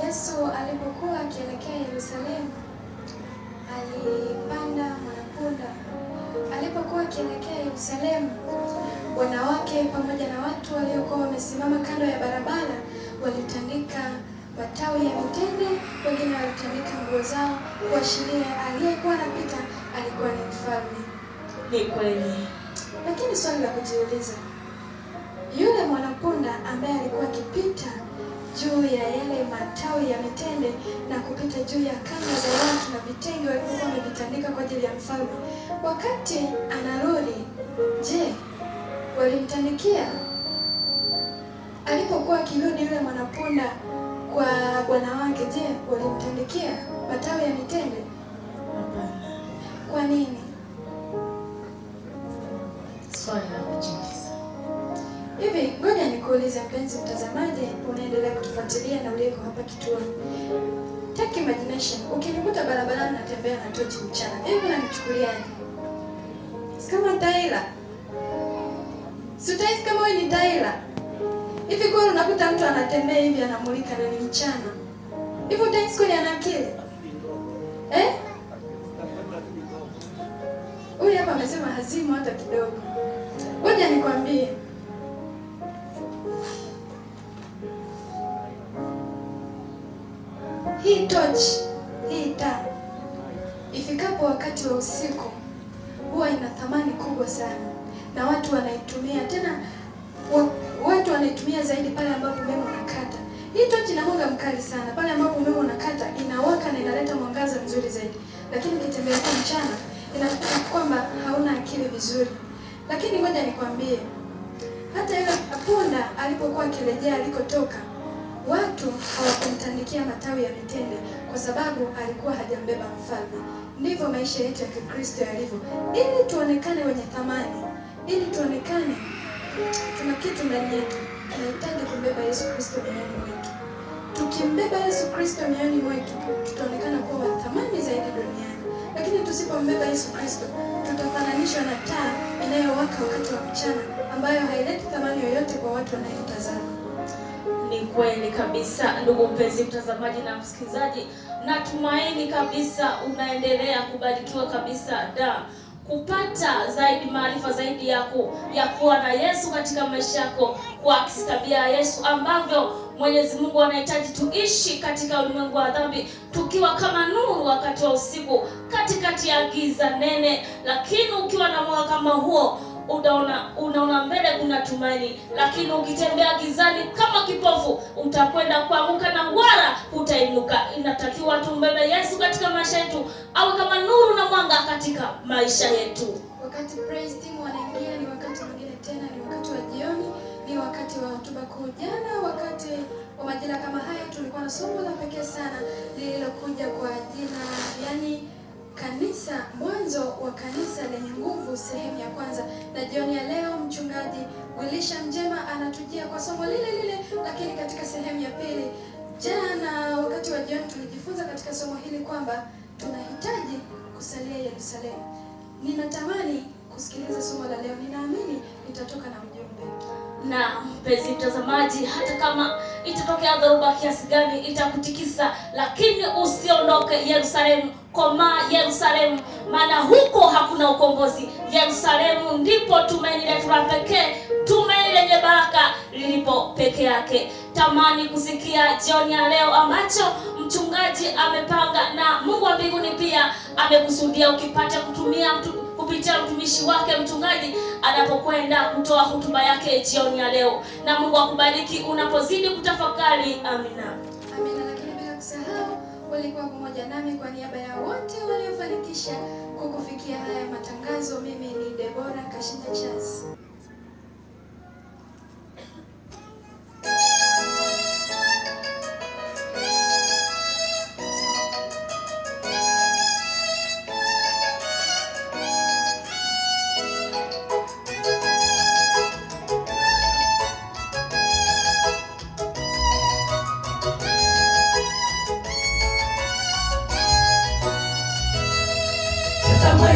Yesu alipokuwa akielekea Yerusalemu, alipanda mwanapunda. Alipokuwa akielekea Yerusalemu, wanawake pamoja na watu waliokuwa wamesimama kando ya barabara walitandika matawi ya mitende, wengine walitandika nguo zao kuashiria aliyekuwa anapita alikuwa ni mfalme. Ni kweli. Lakini swali la kujiuliza, yule mwanapunda ambaye alikuwa akipita juu ya yale matawi ya mitende na kupita juu ya kanda za watu na vitenge walivyokuwa wamevitandika kwa ajili ya mfalme, wakati anarudi, je, walimtandikia? Alipokuwa akirudi yule mwanapunda kwa bwana wake, je, walimtandikia matawi ya mitende? Hapana. Kwa nini? Swali la kujiuliza. Hivi ngoja nikuulize mpenzi mtazamaji, unaendelea kutufuatilia na uliyeko hapa kituoni. Take imagination, ukinikuta barabarani natembea na tochi mchana, hivi unanichukuliaje? Si kama taila? Si utaisi kama wewe ni taila? Hivi kweli unakuta mtu anatembea hivi anamulika na ni mchana? Hivi utaisi kweli ana akili? Huyu hapa amesema hazimu hata kidogo. Ngoja nikwambie. Hii tochi, hii taa, ifikapo wakati wa usiku huwa ina thamani kubwa sana, na watu wanaitumia tena, watu wanaitumia zaidi pale ambapo umeme unakata. Hii tochi ina mwanga mkali sana, pale ambapo umeme unakata inawaka na inaleta mwangaza mzuri zaidi, lakini ukitembea kwa mchana inakuwa kwamba hauna akili vizuri. Lakini ngoja nikwambie, hata yule punda alipokuwa akirejea alikotoka, watu hawakumtandikia matawi ya mitende kwa sababu alikuwa hajambeba mfalme. Ndivyo maisha yetu ya Kikristo yalivyo. Ili tuonekane wenye thamani, ili tuonekane tuna kitu ndani yetu, tunahitaji kumbeba Yesu Kristo mioyoni mwetu. Tukimbeba Yesu Kristo mioyoni mwetu, tutaonekana kuwa wa thamani zaidi duniani. Lakini tusipombeba Yesu Kristo, tutafananishwa na taa inayowaka wakati wa mchana ambayo haileti thamani yoyote kwa watu wanaotazama. Ni kweli kabisa, ndugu mpenzi mtazamaji na msikilizaji, natumaini kabisa unaendelea kubarikiwa kabisa kupata zaidi maarifa zaidi ya kuwa na Yesu katika maisha yako, kwa tabia ya Yesu ambavyo Mwenyezi Mungu anahitaji tuishi katika ulimwengu wa dhambi tukiwa kama nuru wakati wa usiku katikati ya giza nene, lakini ukiwa na moyo kama huo unaona mbele kuna tumaini. Lakini ukitembea gizani kama kipofu utakwenda kuanguka na wala hutainuka. Inatakiwa tumbebe Yesu katika maisha yetu, awe kama nuru na mwanga katika maisha yetu. Wakati praise team wanaingia ni wakati mwingine tena, ni wakati wa jioni, ni wakati wa hotuba kuu. Jana wakati wa majira kama haya tulikuwa na somo la pekee sana lililokuja kwa jina kanisa, mwanzo wa kanisa lenye nguvu, sehemu ya kwanza. Na jioni ya leo mchungaji Wilisha Njema anatujia kwa somo lile, lakini katika sehemu ya pili. Jana wakati wa jioni tulijifunza katika somo hili kwamba tunahitaji kusalia Yerusalemu. Ninatamani kusikiliza somo la leo, ninaamini litatoka na ujumbe. Na mpenzi mtazamaji, hata kama itatokea dhoruba kiasi gani itakutikisa, lakini usiondoke Yerusalemu. Koma Yerusalemu, maana huko hakuna ukombozi. Yerusalemu ndipo tumaini letu la pekee, tumaini lenye baraka lilipo peke yake. Tamani kusikia jioni ya leo ambacho mchungaji amepanga, na Mungu wa mbinguni pia amekusudia ukipata kupitia mtumishi wake mchungaji anapokwenda kutoa hotuba yake jioni ya leo. Na Mungu akubariki unapozidi kutafakari. Amina. Amina. Lakini bila kusahau, walikuwa pamoja nami kwa niaba ya wote waliofanikisha kukufikia haya matangazo. Mimi ni Deborah Kashinda Charles.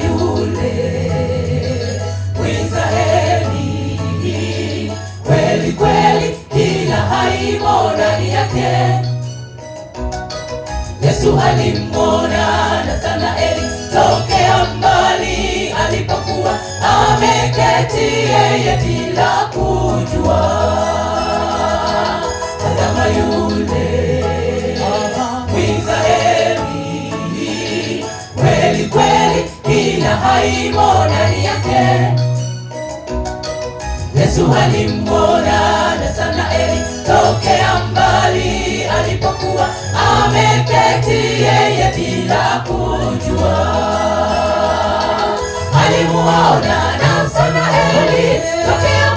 Yule Israeli Yesu alimwona Nathanaeli tokea mbali alipokuwa ameketi yeye bila kujua. Tazama yule Mwisraeli, kweli kweli ila haimo ndani yake. Yesu alimwona Nathanaeli tokea mbali alipokuwa ameketi yeye bila kujua. Alimuona Nathanaeli tokea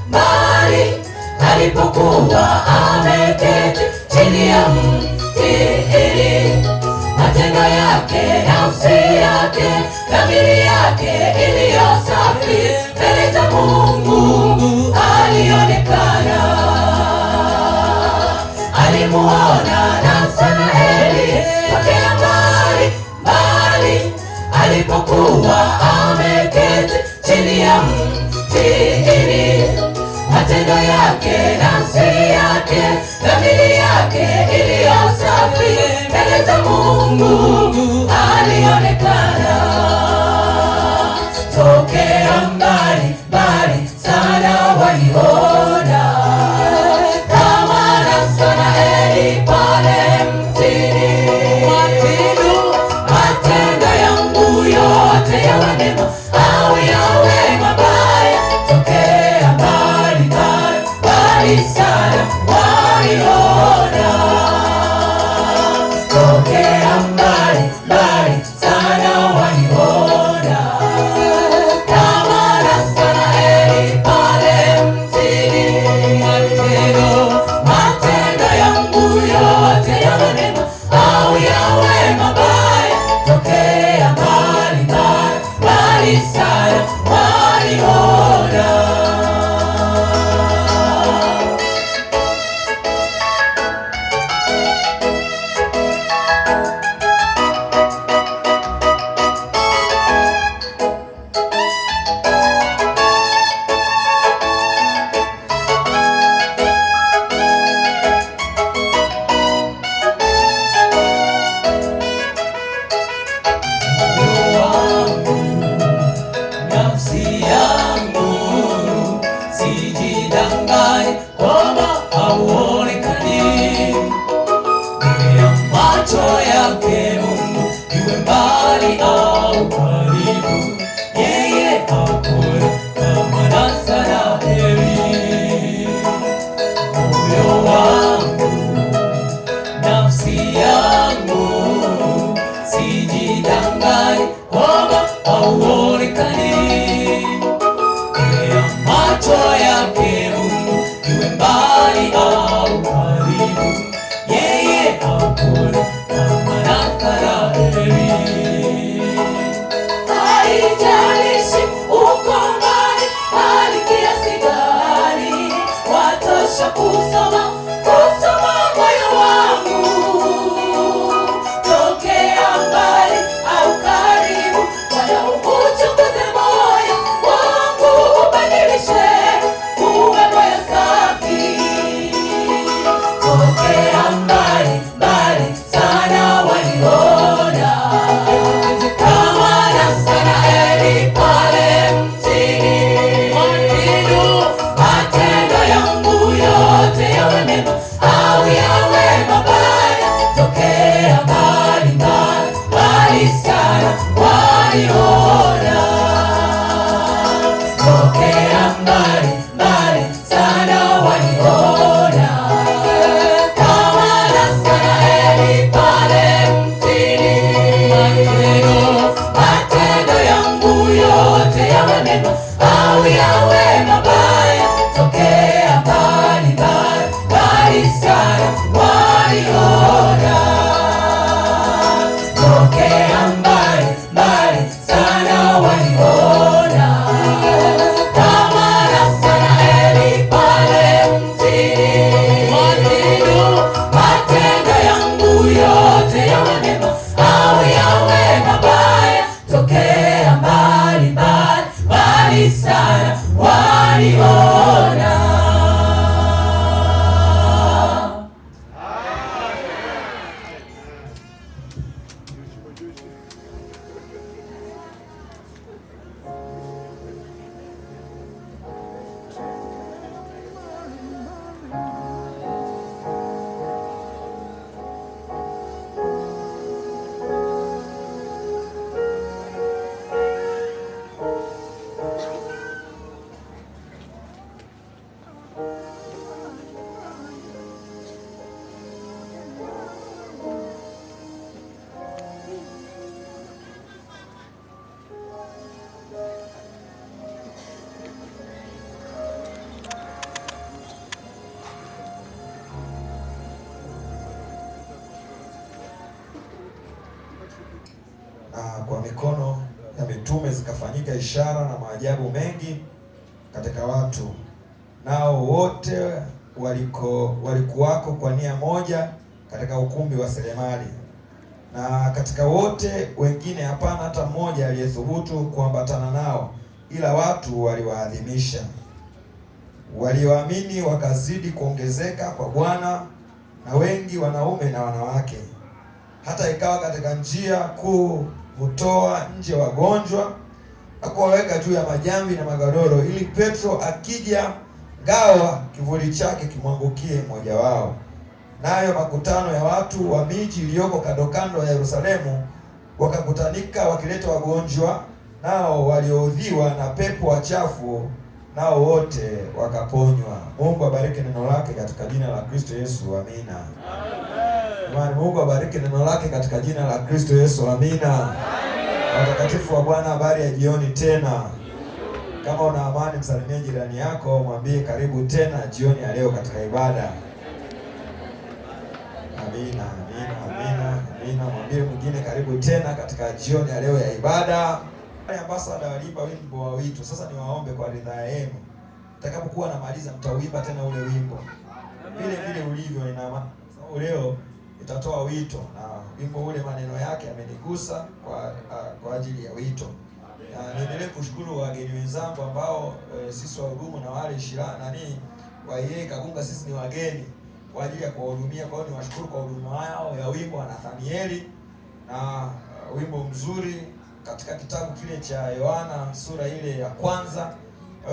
mbali alipokuwa ameketi chini ya mti, ili matendo yake, nafsi yake, dhamiri yake iliyo safi mbele za Mungu alionekana. Alimuona Nathanaeli tokea mbali alipokuwa ameketi chini ya mti, ili matendo yake, nafsi yake, dhamiri yake iliyo safi mbele za Mungu alionekana. Tokea mbali sana waliona kama Nathanaeli pale mtini. Matendo yangu yote yawe mema au yawe mabaya, tokea mbali sana waliona. Tokea mbali sana waliona kama Nathanaeli pale mtini. Matendo yangu yote yawe mema au yawe mabaya, tokea mbali sana waliona. na kwa mikono ya mitume zikafanyika ishara na maajabu mengi katika watu, nao wote walikuwako kwa nia moja katika ukumbi wa Selemali. Na katika wote wengine hapana hata mmoja aliyethubutu kuambatana nao, ila watu waliwaadhimisha. Walioamini wakazidi kuongezeka kwa Bwana, na wengi wanaume na wanawake. Hata ikawa katika njia kuu hutoa nje wagonjwa na kuwaweka juu ya majamvi na magodoro, ili Petro akija gawa kivuli chake kimwangukie mmoja wao. Nayo makutano ya watu wa miji iliyoko kando kando ya Yerusalemu wakakutanika wakileta wagonjwa nao walioudhiwa na pepo wachafu, nao wote wakaponywa. Mungu abariki neno lake katika jina la Kristo Yesu, amina. Amen. Mungu abariki neno lake katika jina la Kristo Yesu, amina. Watakatifu wa Bwana, habari ya jioni tena. Kama una amani, msalimie jirani yako, mwambie karibu tena jioni ya leo katika ibada. Amina, amina, amina, amina. Mwambie mwingine karibu tena katika jioni ya leo ya ibada. Ambasada waliimba wimbo wa wito. Sasa niwaombe kwa ridhaa yenu, nitakapokuwa namaliza mtauimba tena ule wimbo vile vile ulivyo. Leo itatoa wito, na wimbo ule maneno yake yamenigusa kwa ajili ya wito. Niendelee kushukuru wageni wenzangu ambao sisi wahudumu na wale wa yeye Kagunga, sisi ni wageni kwa ajili ya kuwahudumia. Kwa hiyo niwashukuru kwa huduma yao ya wimbo wa Nathanieli, na wimbo mzuri katika kitabu kile cha Yohana sura ile ya kwanza.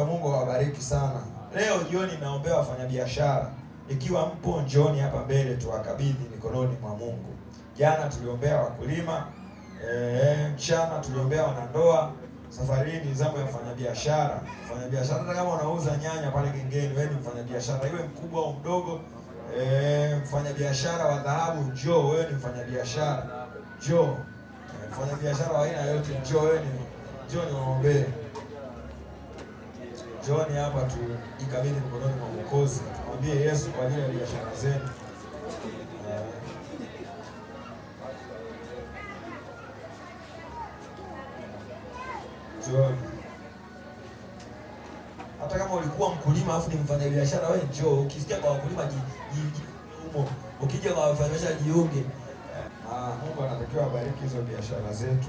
Mungu awabariki sana. Leo jioni naombea wafanyabiashara, ikiwa mpo njooni hapa mbele tuwakabidhi mikononi mwa Mungu. Jana tuliombea wakulima, mchana tuliombea wanandoa. Safari hii ni zamu ya wafanyabiashara. Wafanyabiashara, hata kama unauza nyanya pale gengeni, wewe ni mfanyabiashara, iwe mkubwa au mdogo. Mfanyabiashara wa dhahabu, njoo, wewe ni mfanyabiashara, njoo. Mfanyabiashara wa aina yote, njoo, wewe njoo niwaombee. Njooni hapa tuikabidhi mikononi mwa Mwokozi. Tumwambie Yesu kwa ajili ya biashara zenu. Njooni. Hata kama ulikuwa mkulima afu ni mfanyabiashara, wewe njoo. Ukisikia kwa wakulima umo, ukija kwa wafanyabiashara jiunge. Mungu anatakiwa abariki hizo biashara zetu.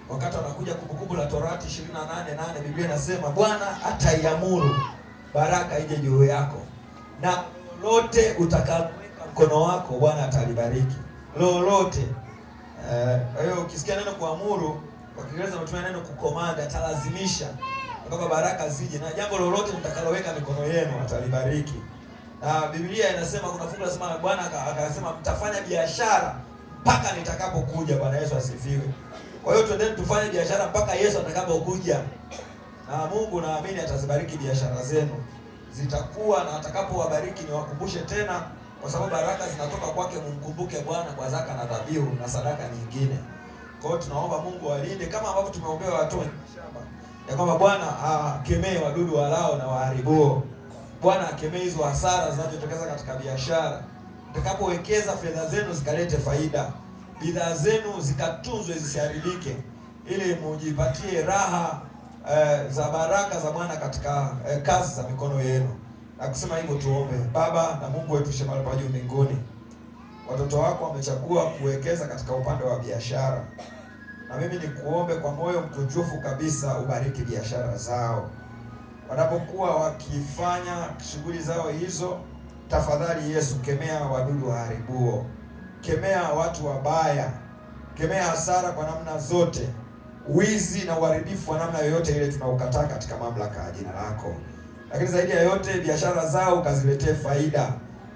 Wakati anakuja Kumbukumbu la Torati 28:8, Biblia inasema Bwana ataiamuru baraka ije juu yako, na lolote utakaloweka mkono wako Bwana atalibariki. Lolote. Kwa hiyo ukisikia neno kuamuru, kwa Kiingereza unatumia neno kukomanda, atalazimisha mpaka baraka zije, na jambo lolote mtakaloweka mikono yenu atalibariki. Na Biblia inasema, kuna fungu linasema Bwana akasema mtafanya biashara mpaka nitakapokuja. Bwana Yesu asifiwe. Kwa hiyo twendeni tufanye biashara mpaka Yesu atakapokuja. Na Mungu naamini atazibariki biashara zenu. Zitakuwa, na atakapowabariki niwakumbushe tena, kwa sababu baraka zinatoka kwake. Mkumbuke Bwana kwa zaka na dhabihu na sadaka nyingine. Kwa hiyo tunaomba Mungu walinde kama ambavyo tumeombea watu shamba, ya kwamba Bwana akemee wadudu walao na waharibuo. Bwana akemee hizo hasara zinazotokeza katika biashara. Mtakapowekeza fedha zenu zikalete faida, bidhaa zenu zikatunzwe zisiharibike, ili mujipatie raha za baraka za Bwana katika kazi za mikono yenu. Na kusema hivyo tuombe. Baba na Mungu wetu shemali pa juu mbinguni, watoto wako wamechagua kuwekeza katika upande wa biashara, na mimi nikuombe kwa moyo mkunjufu kabisa, ubariki biashara zao. Wanapokuwa wakifanya shughuli zao hizo, tafadhali Yesu, kemea wadudu waharibuo, kemea watu wabaya, kemea hasara kwa namna zote, wizi na uharibifu wa namna yoyote ile tunaukataa katika mamlaka ya jina lako. Lakini zaidi ya yote, biashara zao ukaziletee faida.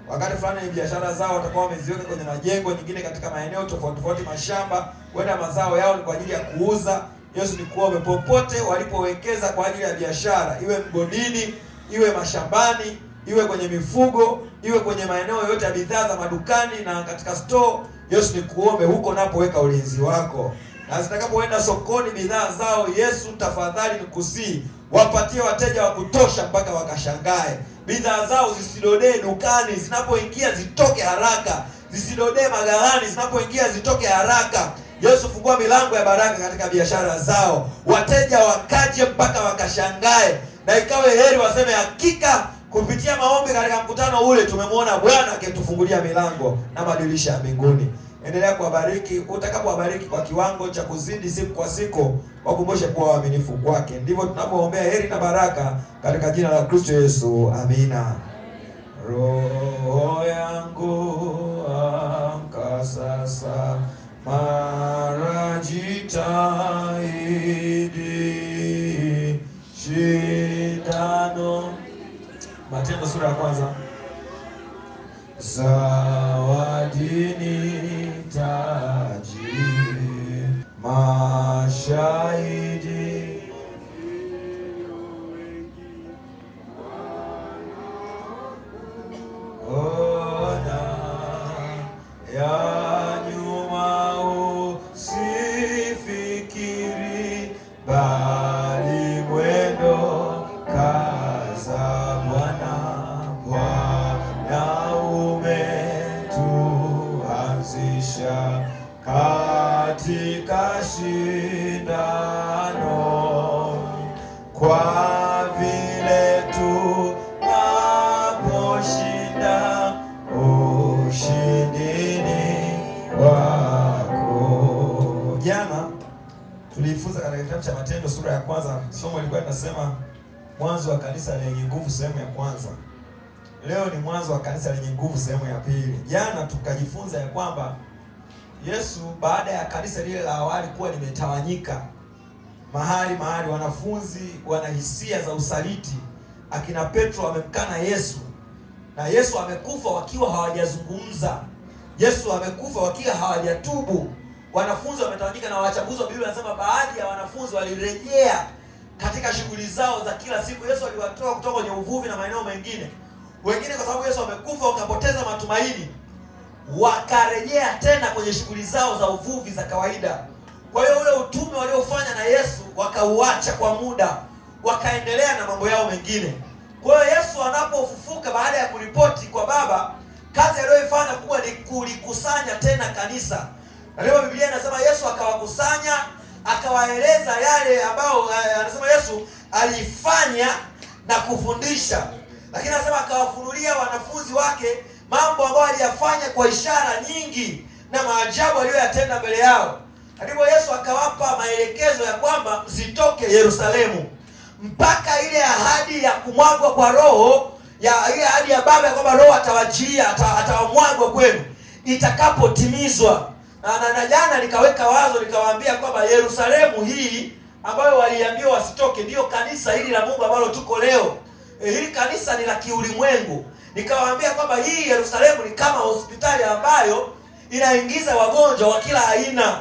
Wakati fulani biashara zao watakuwa wameziweka kwenye majengo nyingine katika maeneo tofauti tofauti, mashamba, kwenda mazao yao ni kwa ajili ya kuuza. Yesu, nikuombe popote walipowekeza kwa ajili ya biashara, iwe mgodini, iwe mashambani, iwe kwenye mifugo, iwe kwenye maeneo yote ya bidhaa za madukani na katika store, Yesu nikuombe huko napoweka ulinzi wako. Na zitakapoenda sokoni bidhaa zao, Yesu tafadhali nikusii, wapatie wateja wa kutosha mpaka wakashangae. bidhaa zao zisidodee dukani, zinapoingia zitoke haraka, zisidodee maghalani, zinapoingia zitoke haraka. Yesu, fungua milango ya baraka katika biashara zao, wateja wakaje mpaka wakashangae, na ikawe heri waseme hakika kupitia maombi katika mkutano ule tumemwona Bwana akitufungulia milango na madirisha ya mbinguni. Endelea kuwabariki, utakapowabariki kwa kiwango cha kuzidi siku kwa siku, wakumbushe kuwa waaminifu kwake. Ndivyo tunapoombea heri na baraka katika jina la Kristo Yesu, amina. Roho yangu amka sasa, mara jitahidi shindano. Matendo sura ya kwanza. Zawadini taji mashahidi ona ya nyuma usifikiri, bali mwendo kaza Bwana. Bwana umetuanzisha katika shindano, kwa vile tunaposhinda ushindini wako. Jana tulifunza katika kitabu cha Matendo sura ya kwanza, somo lilikuwa linasema mwanzo wa kanisa lenye nguvu sehemu ya kwanza. Leo ni mwanzo wa kanisa lenye nguvu sehemu ya pili. Jana tukajifunza ya kwamba Yesu baada ya kanisa lile la awali kuwa limetawanyika mahali, wanafunzi wana hisia za usaliti. Akina Petro wamemkana Yesu, na Yesu amekufa wakiwa hawajazungumza. Yesu amekufa wakiwa hawajatubu. Wanafunzi wametawanyika, na wachambuzi wa Biblia wanasema baadhi ya wanafunzi walirejea katika shughuli zao za kila siku. Yesu aliwatoa kutoka kwenye uvuvi na maeneo mengine. Wengine kwa sababu Yesu amekufa wakapoteza matumaini, wakarejea tena kwenye shughuli zao za uvuvi za kawaida. Kwa hiyo ule utume waliofanya na Yesu wakauacha kwa muda, wakaendelea na mambo yao mengine. Kwa hiyo Yesu anapofufuka baada ya kuripoti kwa Baba, kazi aliyoifanya kubwa ni kulikusanya tena kanisa. Na leo Biblia inasema Yesu akawakusanya, akawaeleza yale ambao anasema Yesu alifanya na kufundisha. Lakini anasema akawafunulia wanafunzi wake mambo ambayo aliyafanya kwa ishara nyingi na maajabu aliyoyatenda mbele yao. Ndipo Yesu akawapa maelekezo ya kwamba msitoke Yerusalemu mpaka ile ahadi ya kumwagwa kwa Roho, ya ile ahadi ya Baba ya kwamba Roho atawajia, atawamwagwa kwenu itakapotimizwa. Na jana nikaweka wazo, nikawaambia kwamba Yerusalemu hii ambayo waliambiwa wasitoke ndio kanisa hili la Mungu ambalo tuko leo. Hili kanisa ni la kiulimwengu. Nikawaambia kwamba hii Yerusalemu ni kama hospitali ambayo inaingiza wagonjwa wa kila aina.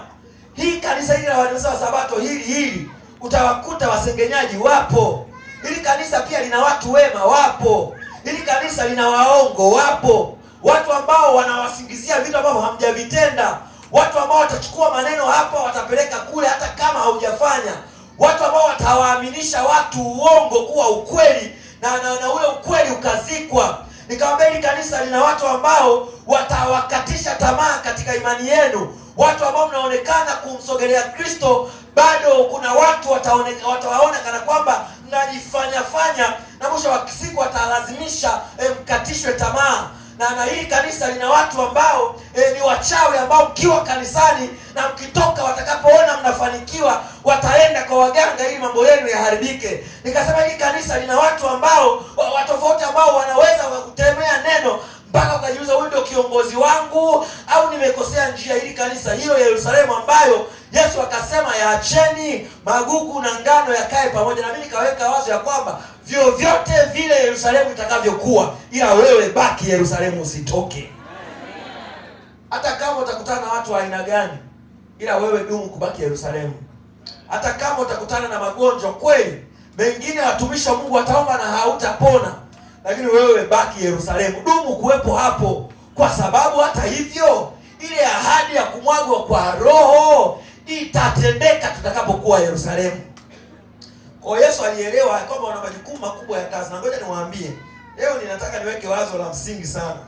Hii kanisa hili la Waadventista wa Sabato hili utawakuta wasengenyaji wapo. Hili kanisa pia lina watu wema wapo. Hili kanisa lina waongo wapo. Watu ambao wanawasingizia vitu ambavyo hamjavitenda. Watu ambao watachukua maneno hapa watapeleka kule hata kama haujafanya. Watu ambao watawaaminisha watu uongo kuwa ukweli na ule ukweli ukazikwa. Nikamwambia hili kanisa lina watu ambao watawakatisha tamaa katika imani yenu. Watu ambao mnaonekana kumsogelea Kristo, bado kuna watu watawaona kana kwamba mnajifanya, na mwisho wa siku watalazimisha mkatishwe tamaa. Na hili kanisa lina watu ambao ni wachawi, ambao mkiwa kanisani na mkitoka, watakapoona mnafanikiwa wataenda kwa waganga ili mambo yenu yaharibike. Nikasema hili kanisa lina watu ambao watofauti, ambao wanaweza kukutemea neno mpaka ukajiuliza huyu ndio kiongozi wangu au nimekosea njia. Hili kanisa hiyo Yerusalemu ambayo Yesu akasema yaacheni magugu na ngano yakae pamoja. Na mimi nikaweka wazo ya kwamba vyovyote vile Yerusalemu itakavyokuwa, ila wewe baki Yerusalemu, usitoke. Hata kama utakutana na watu wa aina gani, ila wewe dumu kubaki Yerusalemu. Hata kama utakutana na magonjwa kweli, mengine watumishi wa Mungu wataomba na hautapona, lakini wewe baki Yerusalemu, dumu kuwepo hapo, kwa sababu hata hivyo ile ahadi ya kumwagwa kwa Roho itatendeka tutakapokuwa Yerusalemu. Kwa Yesu alielewa kwamba wana majukumu makubwa ya kazi. Na ngoja niwaambie, Leo ninataka niweke wazo la msingi sana.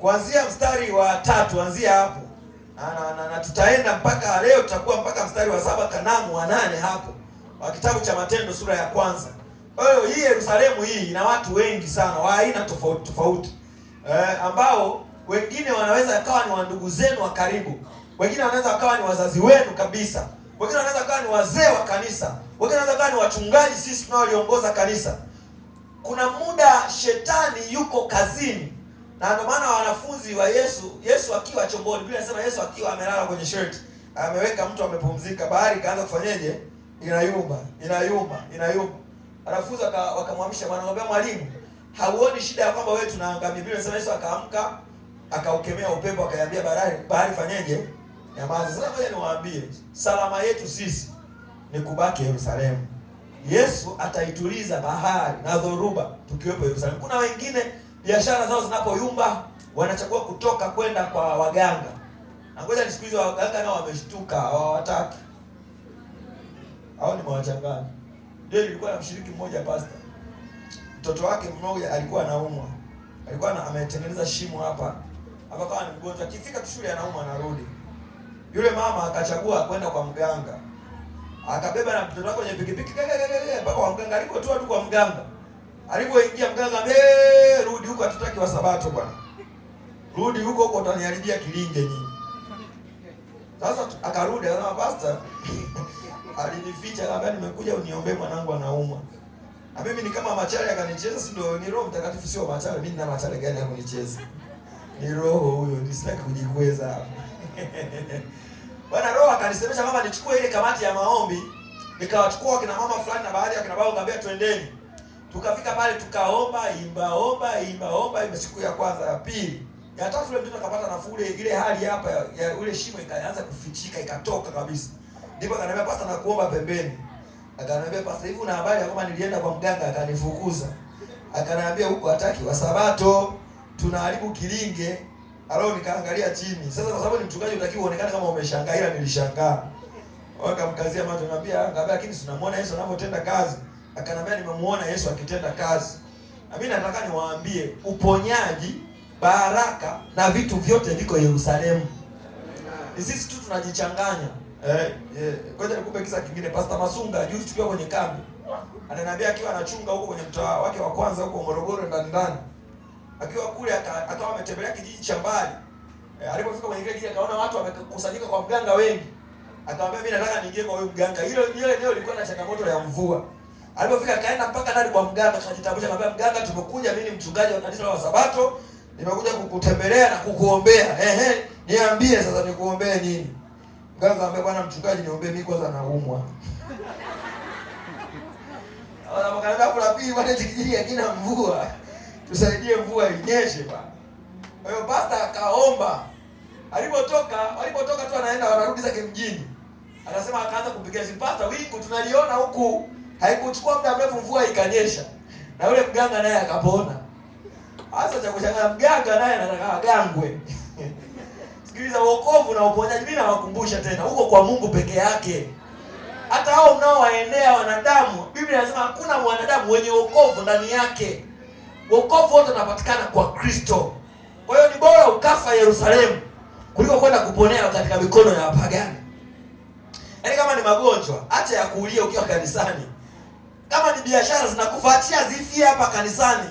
Kuanzia mstari wa 3, anzia hapo. Na tutaenda mpaka leo, tutakuwa mpaka mstari wa 7 kanamu wa 8 hapo. Wa kitabu cha Matendo sura ya kwanza. Kwa hiyo hii Yerusalemu hii ina watu wengi sana wa aina tofauti tofauti. Ambao wengine wanaweza kawa ni wandugu zenu wa karibu. Wengine wanaweza kawa ni wazazi wenu kabisa. Wengine wanaweza kawa ni wazee wa kanisa. Wengine wanaweza kawa ni wachungaji sisi tunaoliongoza kanisa. Kuna muda shetani yuko kazini. Na ndio maana wanafunzi wa Yesu akiwa chomboni, Biblia inasema Yesu akiwa amelala kwenye shirt, ameweka mtu amepumzika, bahari kaanza kufanyaje? Inayumba. Wanafunzi wakamwamsha, wanamwambia mwalimu, hauoni shida ya kwamba wewe tunaangamia? Biblia inasema Yesu akaamka, akaukemea upepo, akaiambia bahari fanyeje? Nyamaza. Sasa ngoja niwaambie, salama yetu sisi ni kubaki Yerusalemu. Yesu ataituliza bahari na dhoruba tukiwepo Yerusalemu. Kuna wengine biashara zao zinapoyumba wanachagua kutoka kwenda kwa waganga. Na ngoja nisikilize, waganga nao wameshtuka, hawataki. Hao ni mawachangani. Ndio nilikuwa na mshiriki mmoja pastor. Mtoto wake mmoja alikuwa anaumwa. Alikuwa ametengeneza shimo hapa. Akawa ni mgonjwa. Akifika shule anaumwa anarudi. Yule mama akachagua kwenda kwa mganga. Akabeba na mtoto wake kwenye pikipiki mpaka kwa mganga. Alipotoa tu kwa mganga, alipoingia mganga, rudi huko, hatutaki wa Sabato bwana. Rudi huko utaniharibia kilinge nyinyi. Sasa akarudi, akasema pastor, alinificha, akaniambia nimekuja uniombee mwanangu anaumwa. Na mimi ni kama machale akanicheza, si ndio? Ni Roho Mtakatifu, sio machale. Mimi nina machale gani ya kunicheza? Ni Roho huyo, nisitaki kujikweza hapa. Bwana Roho akanisemesha mama nichukue ile kamati ya maombi, nikawachukua kina mama fulani na baadhi ya kina baba, ngambia twendeni. Tukafika pale tukaomba, imba siku ya kwanza, ya pili, ya tatu ile mtoto akapata nafuu, ile hali hapa ya ule shimo ikaanza kufichika, ikatoka kabisa. Ndipo akaniambia pastor, nakuomba pembeni. Akaniambia pastor, hivi una habari ya kwamba nilienda kwa mganga akanifukuza? Akaniambia huko hataki wa Sabato, tunaharibu kilinge. Alao nikaangalia chini. Sasa kwa sababu ni mchungaji unatakiwa uonekane kama umeshangaa, ila nilishangaa. Wakamkazia macho, ngambia lakini tunamwona Yesu anapotenda kazi. Akanambia nimemuona Yesu akitenda kazi. Na mimi nataka niwaambie, uponyaji, baraka na vitu vyote viko Yerusalemu. Ni sisi tu tunajichanganya. Ngoja nikupe kisa kingine. Pastor Masunga juzi tukiwa kwenye kambi, ananiambia akiwa anachunga huko kwenye mtaa wake wa kwanza huko Morogoro ndani. Akiwa kule akawa ametembelea kijiji cha mbali. Alipofika kwenye kile kijiji akaona watu wamekusanyika kwa mganga wengi. Akamwambia mimi nataka niingie kwa huyo mganga. Ile leo ilikuwa na changamoto ya mvua. Alipofika akaenda mpaka ndani kwa mganga, akajitambulisha, akamwambia mganga, tumekuja, mimi ni mchungaji wa kanisa la Sabato, nimekuja kukutembelea na kukuombea. Niambie sasa nikuombee nini? Mganga akamwambia bwana mchungaji, niombee mimi kwanza naumwa. Akamwambia kuna pili bwana, kijiji hakina mvua. Tusaidie mvua inyeshe bwana. Kwa hiyo pastor akaomba. Alipotoka tu anaenda, wanarudi zake mjini. Anasema akaanza kupigia simu, pastor, wingu tunaliona huku. Haikuchukua muda mrefu mvua ikanyesha. Na yule mganga naye akapona. Hasa cha kushangaa, mganga naye anataka agangwe. Sikiliza, wokovu na uponyaji mimi nawakumbusha tena, huko kwa Mungu peke yake. Hata hao mnaowaendea wanadamu, Biblia inasema hakuna mwanadamu wenye wokovu ndani yake. Wokovu wote unapatikana kwa Kristo. Kwa hiyo ni bora ukafa Yerusalemu kuliko kwenda kuponea katika mikono ya wapagani. Yaani kama ni magonjwa, acha ya kuulia ukiwa kanisani. Kama ni biashara zinakufa, acha zifie hapa kanisani.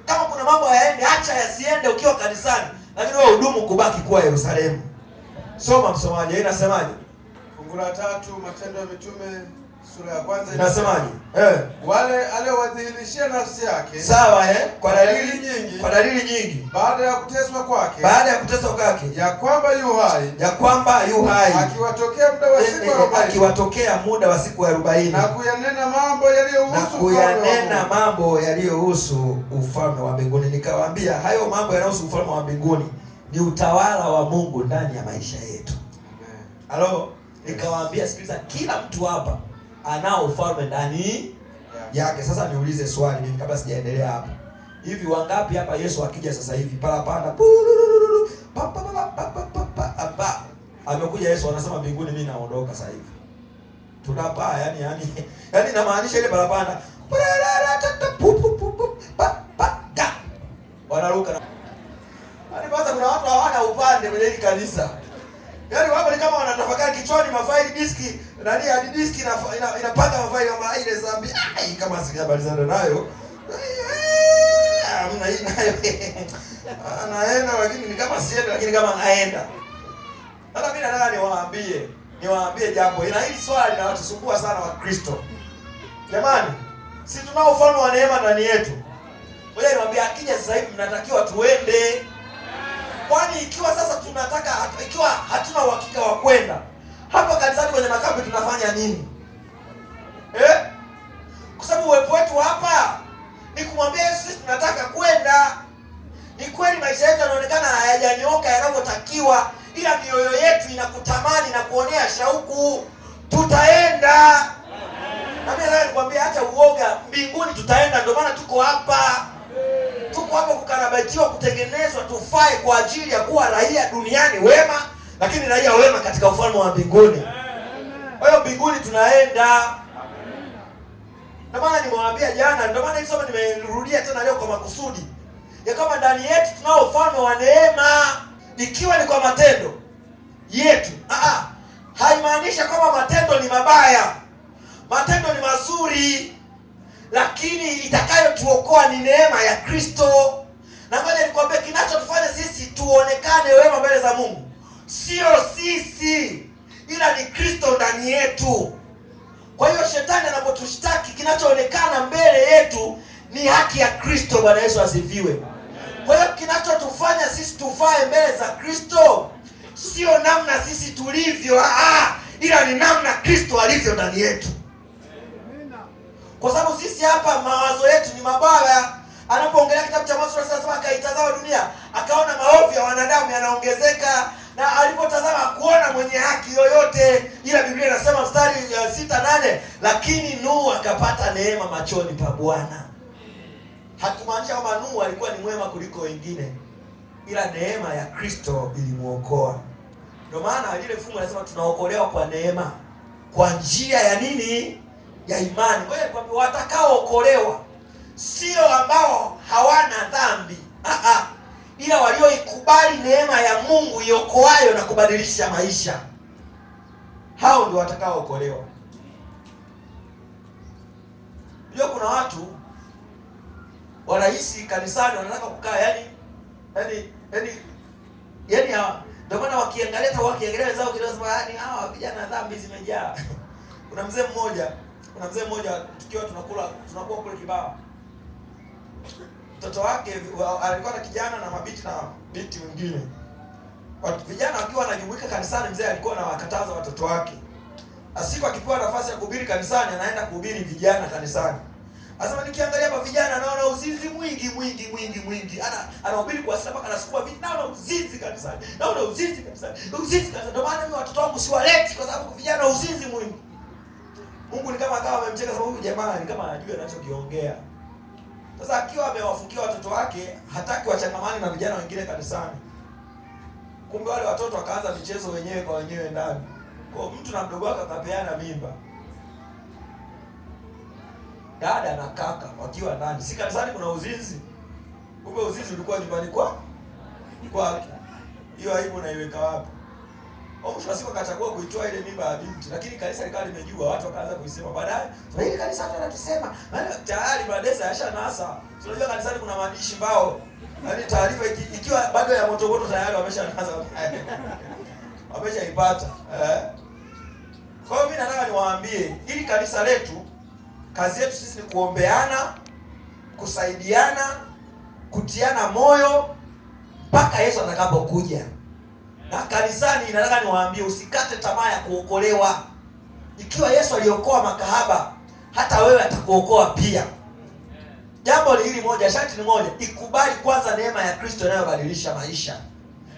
Kama kuna mambo yaende, acha yasiende ukiwa kanisani. Lakini wewe hudumu kubaki kuwa Yerusalemu. Soma msomaji, inasemaje? Fungu la 3 Matendo ya Mitume sura ya kwanza inasemaje? Wale aliowadhihirishia nafsi yake. Sawa kwa dalili nyingi. Baada ya kuteswa kwake. Ya kwamba yu hai. Akiwatokea muda wa siku 40. Na kuyanena mambo yaliyohusu ufalme wa mbinguni. Nikawaambia hayo mambo yanayohusu ufalme wa mbinguni ni utawala wa Mungu ndani ya maisha yetu. Halo, nikawaambia sikiliza, kila mtu hapa anao ufalme ndani yake. Sasa niulize swali mimi kabla sijaendelea hapa. Hivi wangapi hapa Yesu akija sasa hivi parapanda amekuja Yesu anasema mbinguni mimi naondoka sasa hivi. Tunapaa yani inamaanisha ile parapanda kanisa. Yaani wapo ni kama wanatafakari kichwani, mafaili diski nani hadi diski inapanga mafaili kama ile zambi. Kama sijabalizana nayo. Hamna hii nayo. Anaenda lakini ni kama siende, lakini kama anaenda. Sasa mimi nataka niwaambie jambo. Ina hili swali linawatusumbua sana Wakristo. Jamani, si tunao ufalme wa neema ndani yetu. Ngoja niwaambie, akija sasa hivi mnatakiwa tuende. Kwani ikiwa sasa ikiwa hatuna uhakika wa kwenda, hapa kanisani kwenye makambi tunafanya nini? Kwa sababu uwepo wetu hapa ni kumwambia Yesu sisi tunataka kwenda. Ni kweli maisha yetu yanaonekana hayajanyoka yanavyotakiwa, ila mioyo yetu inakutamani na kuonea shauku. Tutaenda. Na mimi nataka nikwambie, hata uoga, mbinguni tutaenda. Ndio maana tuko hapa. Tuko hapa kukarabatiwa, kutengenezwa, tufae kwa ajili ya kuwa raia duniani wema, lakini raia wema katika ufalme wa mbinguni. Kwa hiyo mbinguni tunaenda. Ndio maana nimewambia jana, ndio maana hizo nimerudia tena leo kwa makusudi. Ya kama ndani yetu tunao ufalme wa neema, ikiwa ni kwa matendo yetu. Haimaanishi kwamba matendo ni mabaya. Matendo ni mazuri, lakini itakayotuokoa ni neema ya Kristo. Na ngoja nikwambie, kinachotufanya sisi tuonekane wema mbele za Mungu sio sisi, ila ni Kristo ndani yetu. Kwa hiyo shetani anapotushtaki, kinachoonekana mbele yetu ni haki ya Kristo. Bwana Yesu asifiwe. Kwa hiyo kinachotufanya sisi tufae mbele za Kristo sio namna sisi tulivyo, ila ni namna Kristo alivyo ndani yetu. Kwa sababu sisi hapa mawazo yetu ni mabaya. Anapoongelea kitabu cha Mwanzo anasema akaitazama dunia, akaona maovu ya wanadamu yanaongezeka, na alipotazama kuona mwenye haki yoyote. Ila Biblia inasema mstari 6-8, lakini Nuhu akapata neema machoni pa Bwana. Hakumaanisha kwamba Nuhu alikuwa ni mwema kuliko wengine, ila neema ya Kristo ilimuokoa. Ndio maana ile fungu linasema tunaokolewa kwa neema kwa njia ya nini? Ya imani. Ngoja nikwambie, watakaookolewa sio ambao hawana dhambi, ila walioikubali neema ya Mungu iokoayo na kubadilisha maisha. Hao ndio watakaookolewa. Leo kuna watu wanahisi kanisani wanataka kukaa ndio maana wakiangalia wenzao kidogo, hawa vijana dhambi zimejaa. Kuna mzee mmoja tukiwa tunakuwa kule Kibaha. Mtoto wake alikuwa na kijana na mabinti na binti wengine. Vijana wakiwa wanajumuika kanisani, mzee alikuwa anawakataza watoto wake. Asiku akipewa nafasi ya kuhubiri kanisani, anaenda kuhubiri vijana kanisani. Anasema nikiangalia hapa vijana naona uzinzi mwingi. Anahubiri kwa sababu anasukuma vijana uzinzi kanisani. Naona uzinzi kanisani. Ndio maana mimi watoto wangu siwaleti, kwa sababu vijana uzinzi mwingi. Mungu ni kama akawa amemcheka, sababu huyu jamaa ni kama anajua anachokiongea. Sasa akiwa amewafungia watoto wake, hataki wachangamani na vijana wengine kanisani. Kumbe wale watoto wakaanza michezo wenyewe kwa wenyewe ndani. Kwa mtu na mdogo wake akapeana mimba. Dada na kaka wakiwa ndani. Si kanisani kuna uzinzi. Kumbe uzinzi ulikuwa nyumbani kwake. Hiyo aibu naiweka wapi? Mwisho wa siku akachagua kuitoa ile mimba ya binti, lakini kanisa likawa limejua, watu wakaanza kuisema. Baadaye, "Hili kanisa hata wanasema, tayari madesa yashanasa." Unajua kanisani kuna maandishi mbao. Yaani taarifa ikiwa bado ya moto tayari wameshanasa. Wameshaipata. Kwa hiyo mimi nataka niwaambie, ili kanisa letu, kazi yetu sisi ni kuombeana, kusaidiana, kutiana moyo mpaka Yesu atakapokuja. Na kanisani nataka niwaambie, usikate tamaa ya kuokolewa. Ikiwa Yesu aliokoa makahaba, hata wewe atakuokoa pia. Jambo ni hili moja, sharti ni moja, ikubali kwanza neema ya Kristo inayobadilisha maisha.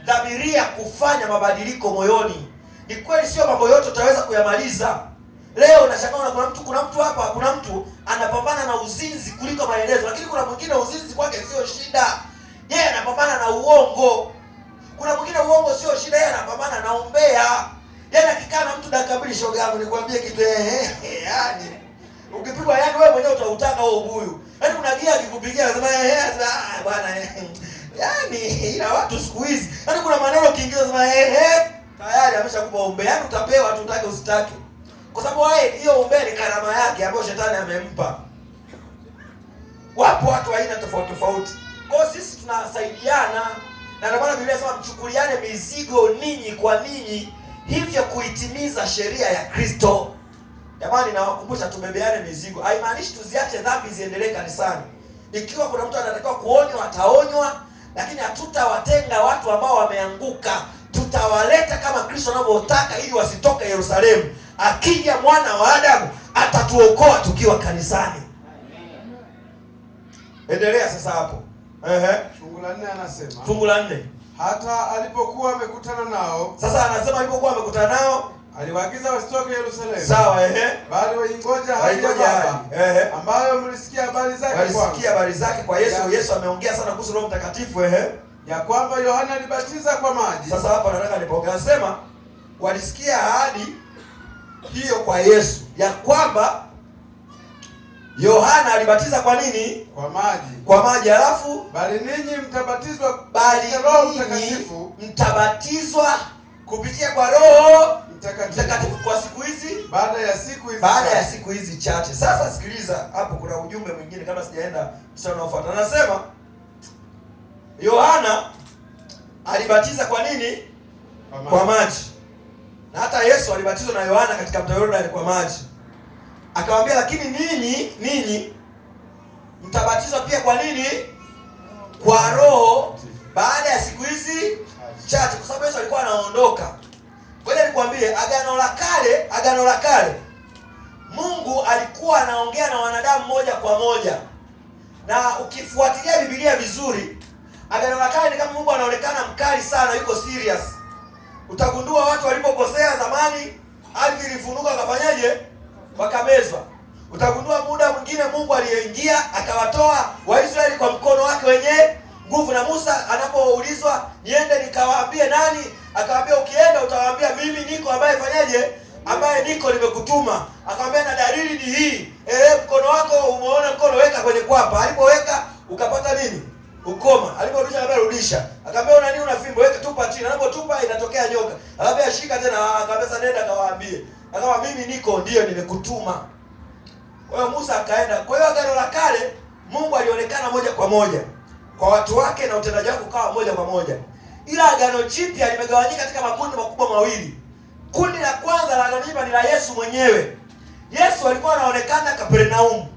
Dhamiria kufanya mabadiliko moyoni. Ni kweli sio mambo yote utaweza kuyamaliza. Leo unashangaa kuna mtu anapambana na uzinzi kuliko maelezo, lakini kuna mwingine uzinzi kwake sio shida. Yeye anapambana na uongo. Kuna mwingine uongo sio shida, yeye anapambana na umbea. Yeye akikaa na mtu dakika mbili, shoga yangu nikwambie kitu yani. Ukipigwa yani wewe mwenyewe utautaka huo ubuyu. Yaani kuna gia akikupigia anasema bwana Yaani ila watu siku hizi, yaani kuna maneno kiingiza sema tayari ameshakupa ombe. Yaani utapewa tu utake usitake. Kwa sababu hiyo ombe ni karama yake ambayo shetani amempa. Wapo watu aina tofauti tofauti. Kwa hiyo sisi tunasaidiana, na ndio maana Biblia inasema mchukuliane mizigo ninyi kwa ninyi, hivyo kuitimiza sheria ya Kristo. Jamani, nawakumbusha tubebeane mizigo. Haimaanishi tuziache dhambi ziendelee kanisani. Ikiwa kuna mtu anatakiwa kuonywa ataonywa, lakini hatutawatenga watu ambao wameanguka. Tutawaleta kama Kristo anavyotaka ili wasitoke Yerusalemu. Akija mwana wa Adamu atatuokoa tukiwa kanisani. Endelea sasa hapo. Fungu la 4 anasema. Fungu la 4. Hata alipokuwa amekutana nao. Sasa anasema alipokuwa amekutana nao, aliwaagiza wasitoke Yerusalemu. Sawa, bali waingoja hadi ya Baba, ambayo mlisikia habari zake kwanza. Walisikia habari zake kwa Yesu. Yesu ameongea sana kuhusu Roho Mtakatifu, ya kwamba Yohana alibatiza kwa maji. Sasa hapa nataka nipoongea, nasema walisikia ahadi hiyo kwa Yesu, ya kwamba Yohana alibatiza kwa nini? Kwa maji. Kwa maji, alafu bali ninyi mtabatizwa bali Roho Mtakatifu. Mtabatizwa kupitia kwa Roho Mtakatifu kwa siku hizi, baada ya siku hizi chache. Sasa sikiliza, hapo kuna ujumbe mwingine kama sijaenda mstari unaofuata. Anasema Yohana alibatiza kwa nini? Kwa maji. Na hata Yesu alibatizwa na Yohana katika mto Yordani kwa maji. Akamwambia lakini ninyi mtabatizwa pia kwa nini? Kwa Roho baada ya siku hizi chache, kwa sababu Yesu alikuwa anaondoka. Ngoja nikwambie, agano la kale Mungu alikuwa anaongea na wanadamu moja kwa moja. Na ukifuatilia Biblia vizuri, agano la kale ni kama Mungu anaonekana mkali sana, yuko serious. Utagundua watu walipokosea zamani, ardhi ilifunuka, wakafanyaje? Wakamezwa. Utagundua muda mwingine Mungu aliyeingia akawatoa Waisraeli kwa mkono wake wenye nguvu. Na Musa anapoulizwa niende nikawaambie nani, akawaambia ukienda utawaambia mimi niko ambaye fanyaje? Ambaye niko nimekutuma. Akamwambia na dalili ni hii. Mkono wako umeona mkono, weka kwenye kwapa. Alipoweka ukapata nini? Ukoma. Aliporudisha akamwambia rudisha. Akamwambia una nini? Una fimbo, weka tupa chini. Anapotupa inatokea nyoka. Akamwambia shika tena. Akamwambia sasa nenda kawaambie. Akamwambia mimi niko ndio nimekutuma. Kwa hiyo Musa akaenda. Kwa hiyo agano la kale Mungu alionekana moja kwa moja kwa watu wake na utendaji wake ukawa moja kwa moja. Ila agano jipya limegawanyika katika makundi makubwa mawili. Kundi la kwanza la agano jipya ni la Yesu mwenyewe. Yesu alikuwa anaonekana Kapernaum.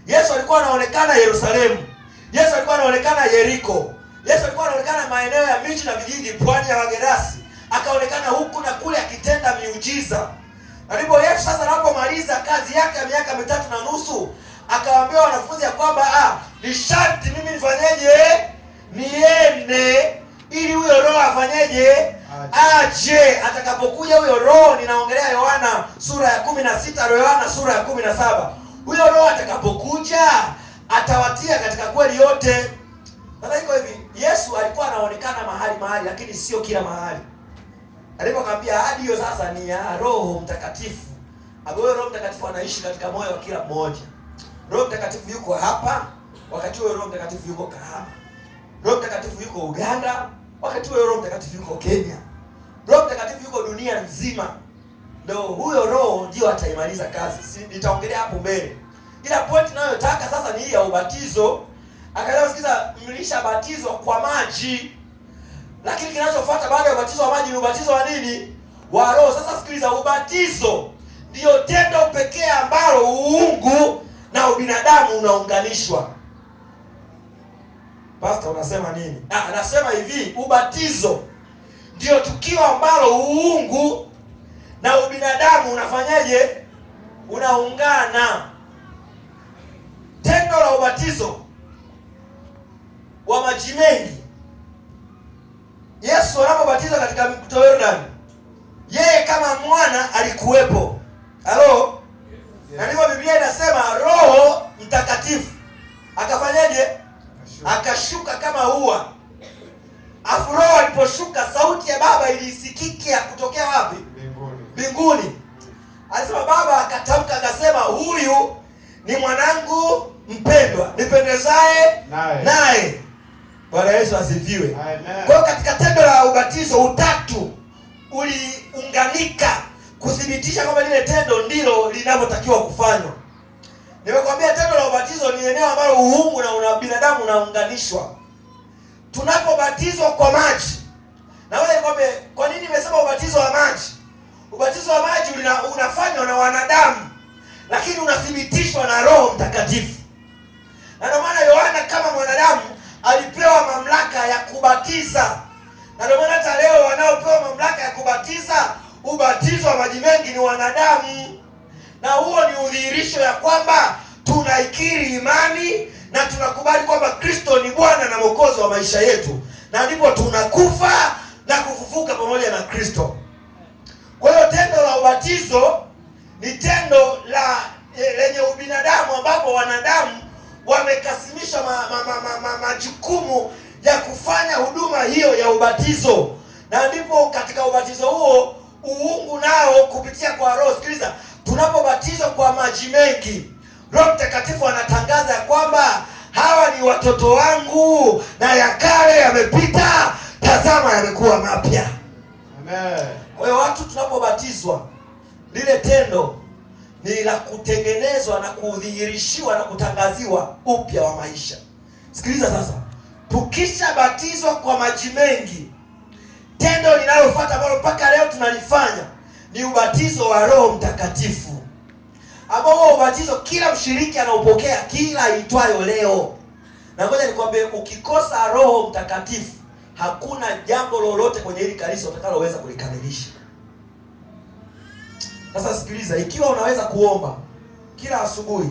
Yesu alikuwa anaonekana Yerusalemu. Yesu alikuwa anaonekana Yeriko. Yesu alikuwa anaonekana maeneo ya miji na vijiji, pwani ya Wagerasi. Akaonekana huku na kule akitenda miujiza. Na ndipo Yesu sasa anapomaliza kazi yake ya miaka 3.5, akawaambia wanafunzi ya kwamba ni sharti mimi nifanyeje? Niende ili huyo Roho afanyeje? Aje. Atakapokuja huyo Roho, ninaongelea Yohana sura ya 16, Yohana sura ya 17. Huyo Roho atakapokuja atawatia katika kweli yote. Sasa iko hivi, Yesu alikuwa anaonekana mahali lakini sio kila mahali. Alipokaambia ahadi hiyo sasa ni ya Roho Mtakatifu. Huyo Roho Mtakatifu anaishi katika moyo wa kila mmoja. Roho Mtakatifu yuko hapa, wakati huo Roho Mtakatifu yuko Kahama. Roho Mtakatifu yuko Uganda, wakati huo Roho Mtakatifu yuko Kenya. Roho Mtakatifu yuko dunia nzima. Ndio huyo Roho ndio ataimaliza kazi. Nitaongelea hapo mbele. Ila point ninayotaka sasa ni hii ya ubatizo. Akaanza sikiza, mlishabatizwa kwa maji. Lakini kinachofuata baada ya ubatizo wa maji ni ubatizo wa nini? Wa Roho. Sasa sikiliza, ubatizo ndio tendo pekee ambalo uungu na ubinadamu unaunganishwa. Pastor unasema nini? Anasema hivi, ubatizo ndio tukio ambalo uungu na ubinadamu unafanyaje? Unaungana. Tendo la ubatizo wa maji mengi, Yesu anapobatizwa katika mto Yordani, yeye kama mwana alikuwepo. Halo? Yes. Na ndivyo Biblia inasema Roho Mtakatifu akafanyaje? Akashuka kama ua. Afu Roho aliposhuka, sauti ya Baba ilisikika kutokea wapi? Mbinguni. Alisema Baba akatamka akasema, huyu ni mwanangu mpendwa, nipendezaye naye. Bwana Yesu asifiwe. Amen. Kwa hiyo katika tendo la ubatizo utatu uliunganika kuthibitisha kwamba lile tendo ndilo linavyotakiwa kufanywa. Nimekwambia tendo la ubatizo ni eneo ambalo uungu na binadamu unaunganishwa. Tunapobatizwa kwa maji, na wewe nikwambie kwa nini nimesema ubatizo wa maji? Ubatizo wa maji unafanywa na wanadamu, lakini unathibitishwa na Roho Mtakatifu. Na ndio maana Yohana kama mwanadamu alipewa mamlaka ya kubatiza. Na ndio maana hata leo wanaopewa mamlaka ya kubatiza, ubatizo wa maji mengi ni wanadamu. Na huo ni udhihirisho ya kwamba tunaikiri imani na tunakubali kwamba Kristo ni Bwana na Mwokozi wa maisha yetu. Na ndipo tunakufa na kufufuka pamoja na Kristo. Kwa hiyo tendo la ubatizo ni tendo lenye ubinadamu ambapo wanadamu wamekasimisha majukumu ya kufanya huduma hiyo ya ubatizo. Na ndipo katika ubatizo huo uungu nao kupitia kwa Roho. Sikiliza, tunapobatizwa kwa maji mengi, Roho Mtakatifu anatangaza ya kwamba hawa ni watoto wangu na ya kale yamepita, tazama yamekuwa mapya. Amen. Kwa hiyo watu tunapobatizwa, lile tendo ni la kutengenezwa na kudhihirishiwa na kutangaziwa upya wa maisha. Sikiliza sasa, tukishabatizwa kwa maji mengi, tendo linalofuata ambalo mpaka leo tunalifanya ni ubatizo wa Roho Mtakatifu, ambao ubatizo kila mshiriki anaupokea kila itwayo leo. Na ngoja nikwambie, ukikosa Roho Mtakatifu hakuna jambo lolote kwenye hili kanisa utakaloweza kulikamilisha. Sasa sikiliza, ikiwa unaweza kuomba kila asubuhi,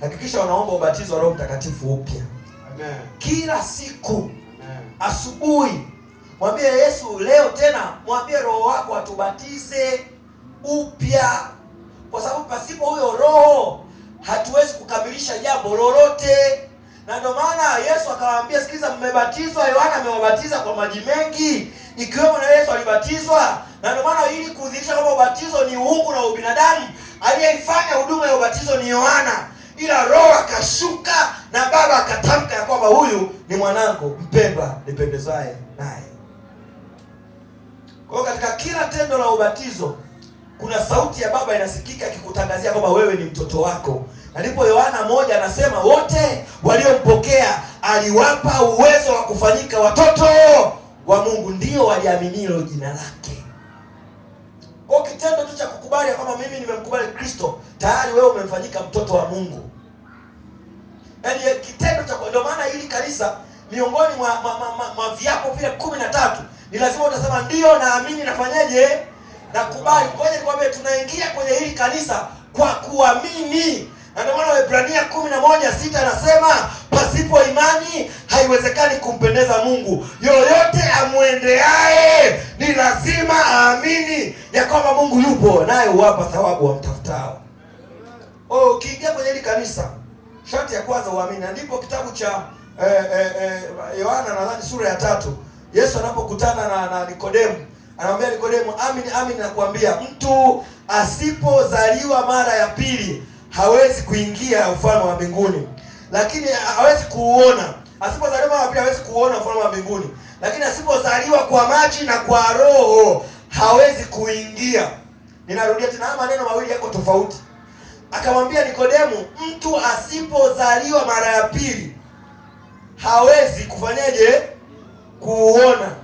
hakikisha unaomba ubatizo wa Roho Mtakatifu upya. Amen. Kila siku. Amen. Asubuhi mwambie Yesu, leo tena mwambie Roho wako atubatize upya, kwa sababu pasipo huyo Roho hatuwezi kukamilisha jambo lolote. Na ndio maana Yesu akawaambia, sikiliza, mmebatizwa, Yohana amewabatiza kwa maji mengi, ikiwemo na Yesu alibatizwa. Na ndio maana ili kudhihirisha kwamba ubatizo ni uungu na ubinadamu, aliyeifanya huduma ya ubatizo ni Yohana, ila Roho akashuka na Baba akatamka ya kwamba huyu ni mwanangu mpendwa nipendezaye naye. Kwa hiyo katika kila tendo la ubatizo kuna sauti ya Baba inasikika ikikutangazia kwamba wewe ni mtoto wako. Na ndipo Yohana 1 anasema wote waliompokea aliwapa uwezo wa kufanyika watoto wa Mungu, ndio waliaminilo jina lake. Kwa kitendo tu cha kukubali kwamba mimi nimemkubali Kristo, tayari wewe umemfanyika mtoto wa Mungu. Yaani kitendo cha, ndio maana hili kanisa miongoni mwa viapo vile 13 ni lazima utasema ndio naamini, nafanyaje, nakubali. Ngoja nikwambie, tunaingia kwenye hili kanisa kwa kuamini. Na ndio maana Waebrania 11:6 anasema pasipo imani haiwezekani kumpendeza Mungu. Yoyote amwendeaye ni lazima aamini ya kwamba Mungu yupo, naye huwapa thawabu wamtafutao. Ukiingia kwenye hili kanisa, sharti ya kwanza uamini. Na ndipo kitabu cha Yohana nadhani sura ya 3, Yesu anapokutana na Nikodemu, anamwambia Nikodemu, amini amini nakwambia, mtu asipozaliwa mara ya pili hawezi kuingia ufalme wa mbinguni. Lakini hawezi kuuona. Asipozaliwa mara ya pili hawezi kuuona ufalme wa mbinguni. Lakini asipozaliwa kwa maji na kwa Roho hawezi kuingia. Ninarudia tena, maneno mawili yako tofauti. Akamwambia Nikodemu, mtu asipozaliwa mara ya pili hawezi kufanyaje? Kuuona.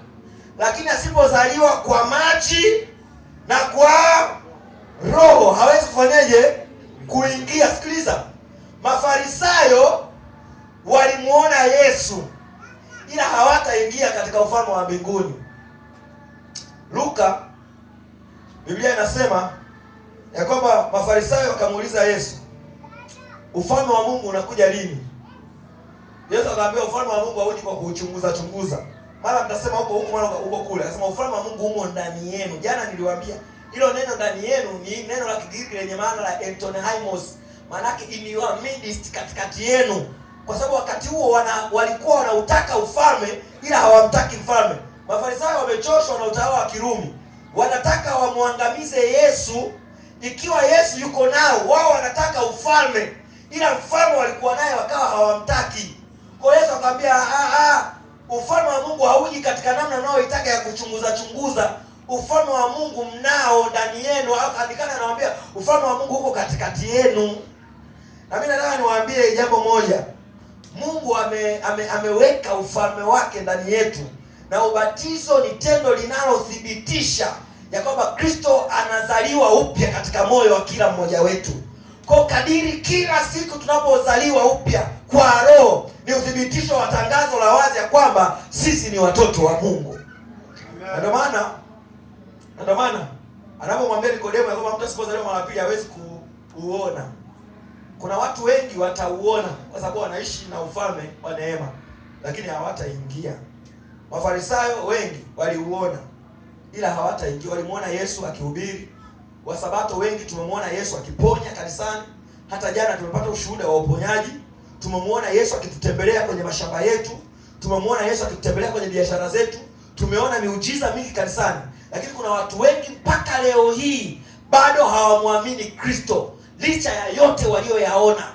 Lakini asipozaliwa kwa maji na kwa Roho hawezi kufanyaje? Kuingia. Sikiliza, Mafarisayo walimuona Yesu ila hawataingia katika ufalme wa mbinguni. Luka, Biblia inasema ya kwamba Mafarisayo wakamuuliza Yesu, ufalme wa Mungu unakuja lini? Yesu akamwambia, ufalme wa Mungu hauji kwa kuchunguza. Mara mtasema huko mara huko kule. Anasema ufalme wa Mungu umo ndani yenu. Jana niliwaambia hilo neno ndani yenu ni neno la Kigiriki lenye maana la entonhaimos. Maana yake in your midst, katikati yenu. Kwa sababu wakati huo walikuwa wanautaka ufalme ila hawamtaki mfalme. Mafarisayo wamechoshwa na utawala wa Kirumi. Wanataka wamwangamize Yesu ikiwa Yesu yuko nao. Wao wanataka ufalme ila mfalme walikuwa naye wakawa hawamtaki. Kwa Yesu akamwambia, Ufalme wa Mungu hauji katika namna unayoitaka ya kuchunguza. Ufalme wa Mungu mnao ndani yenu. Andikana anawaambia ufalme wa Mungu uko katikati yenu. Na mimi nataka niwaambie jambo moja. Mungu ameweka ufalme wake ndani yetu, na ubatizo ni tendo linalothibitisha ya kwamba Kristo anazaliwa upya katika moyo wa kila mmoja wetu. Kwa kadiri kila siku tunapozaliwa upya kwa Roho, ni uthibitisho wa tangazo la wazi ya kwamba sisi ni watoto wa Mungu. Na ndio maana anapomwambia Nikodemo ya kwamba mtu asipozaliwa mara pili hawezi kuuona. Kuna watu wengi watauona kwa sababu wanaishi na ufalme wa neema, lakini hawataingia. Mafarisayo wengi waliuona ila hawataingia. Walimuona Yesu akihubiri. Wasabato wengi tumemwona Yesu akiponya kanisani. Hata jana tumepata ushuhuda wa uponyaji. Tumemwona Yesu akitutembelea kwenye mashamba yetu. Tumemwona Yesu akitutembelea kwenye biashara zetu. Tumeona miujiza mingi kanisani. Lakini kuna watu wengi mpaka leo hii bado hawamwamini Kristo, licha ya yote walioyaona.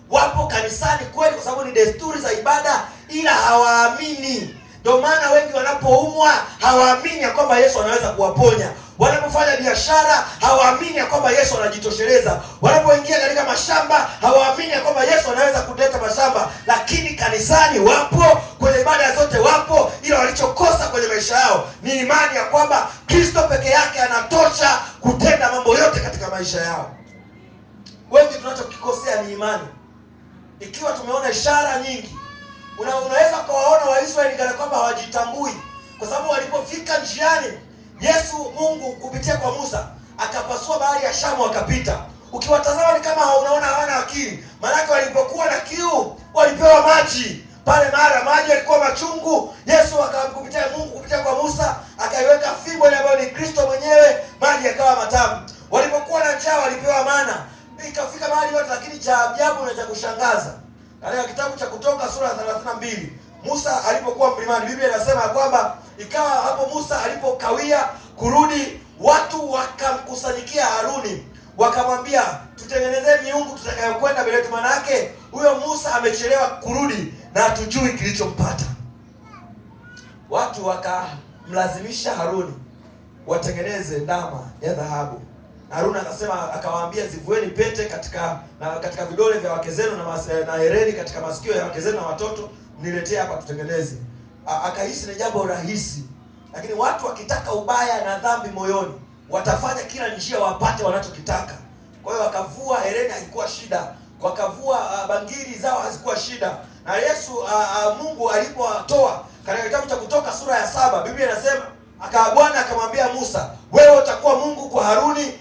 Wapo kanisani kweli kwa sababu ni desturi za ibada, ila hawaamini. Ndio maana wengi wanapoumwa hawaamini ya kwamba Yesu anaweza kuwaponya. Wanapofanya biashara hawaamini ya kwamba Yesu anajitosheleza. Wanapoingia katika mashamba hawaamini ya kwamba Yesu anaweza kuleta mashamba. Lakini kanisani wapo, kwenye ibada zote wapo, ila walichokosa kwenye maisha yao ni imani ya kwamba Kristo peke yake anatosha kutenda mambo yote katika maisha yao. Wengi tunachokikosea ni imani. Ikiwa tumeona ishara nyingi, unaweza kuwaona Waisraeli kana kwamba hawajitambui, kwa sababu walipofika njiani Yesu Mungu kupitia kwa Musa akapasua bahari ya Shamu wakapita. Ukiwatazama ni kama unaona hawana akili. Maana walipokuwa na kiu walipewa maji. Pale mara maji yalikuwa machungu. Yesu akakupitia Mungu kupitia kwa Musa akaiweka fimbo ile ambayo ni Kristo mwenyewe, maji yakawa matamu. Walipokuwa na njaa walipewa mana. Ikafika mahali yote, lakini cha ajabu na cha kushangaza, katika kitabu cha Kutoka sura ya 32, Musa alipokuwa mlimani, Biblia inasema kwamba ikawa hapo Musa alipokawia kurudi, watu wakamkusanyikia Haruni, wakamwambia tutengenezee miungu tutakayokwenda mbele yetu, manake huyo Musa amechelewa kurudi na hatujui kilichompata. Watu wakamlazimisha Haruni watengeneze ndama ya dhahabu. Haruni akasema, akawaambia zivueni pete katika vidole vya wake zenu na hereni katika masikio ya wake zenu na watoto, niletee hapa tutengeneze. Akahisi ni jambo rahisi, lakini watu wakitaka ubaya na dhambi moyoni watafanya kila njia wapate wanachokitaka. Kwa hiyo wakavua hereni, haikuwa shida. Wakavua bangili zao, hazikuwa shida. Na Yesu Mungu alipowatoa katika kitabu cha Kutoka sura ya 7, Biblia inasema Bwana akamwambia Musa, wewe utakuwa Mungu kwa Haruni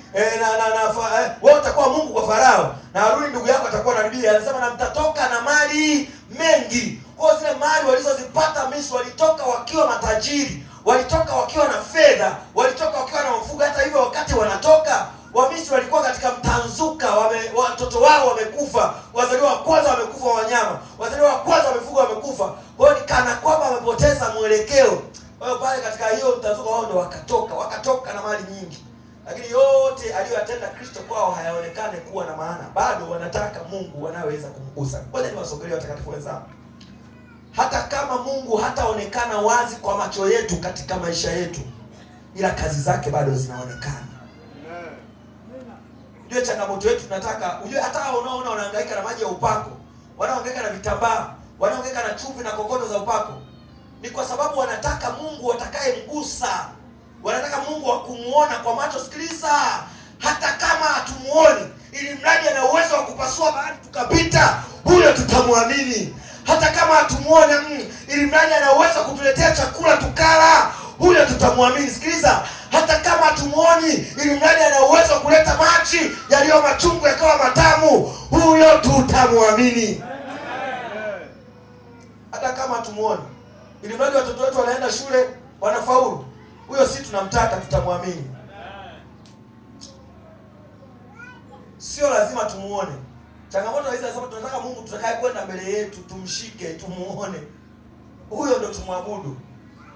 wewe utakuwa Mungu kwa Farao, na Haruni ndugu yako atakuwa nabii. Anasema na mtatoka na mali mengi. Kwa zile mali walizozipata Misri, walitoka wakiwa matajiri, walitoka wakiwa na fedha, walitoka wakiwa na mafugo. Hata hivyo wakati wanatoka, Wamisri walikuwa katika mtanzuka, watoto wao wamekufa, wazaliwa wa kwanza wamekufa wanyama, wazaliwa wa kwanza wamefugwa wamekufa. Kwa hiyo kana kwamba wamepoteza mwelekeo. Kwa hiyo pale katika hiyo mtanzuka wao ndio wakatoka na mali nyingi. Lakini yote aliyoyatenda Kristo kwao hayaonekane kuwa na maana. Bado wanataka Mungu wanaweza kumgusa. Ngoja niwasogelee watakatifu wenzangu. Hata kama Mungu hataonekana wazi kwa macho yetu katika maisha yetu, ila kazi zake bado zinaonekana. Ndio changamoto yetu. Tunataka ujue, hata unaona wanahangaika na maji ya upako, wanahangaika na vitambaa, wanahangaika na chumvi na kokoto za upako, ni kwa sababu wanataka Mungu atakayemgusa. Wanataka Mungu wa kumuona kwa macho. Sikiliza, hata kama hatumuoni, ili mradi ana uwezo wa kupasua bahari tukapita, huyo tutamwamini. Hata kama hatumuoni, ili mradi ana uwezo wa kutuletea chakula tukala, huyo tutamwamini. Sikiliza, hata kama hatumuoni, ili mradi ana uwezo wa kuleta maji yaliyo machungu yakawa matamu, huyo tutamwamini. Hata kama hatumuoni, ili mradi watoto wetu wanaenda shule wanafaulu, huyo si tunamtaka, tutamwamini. Sio lazima tumuone. Changamoto hizi nasema tunataka Mungu tutakaye kwenda mbele yetu, tumshike, tumuone, huyo ndio tumwabudu.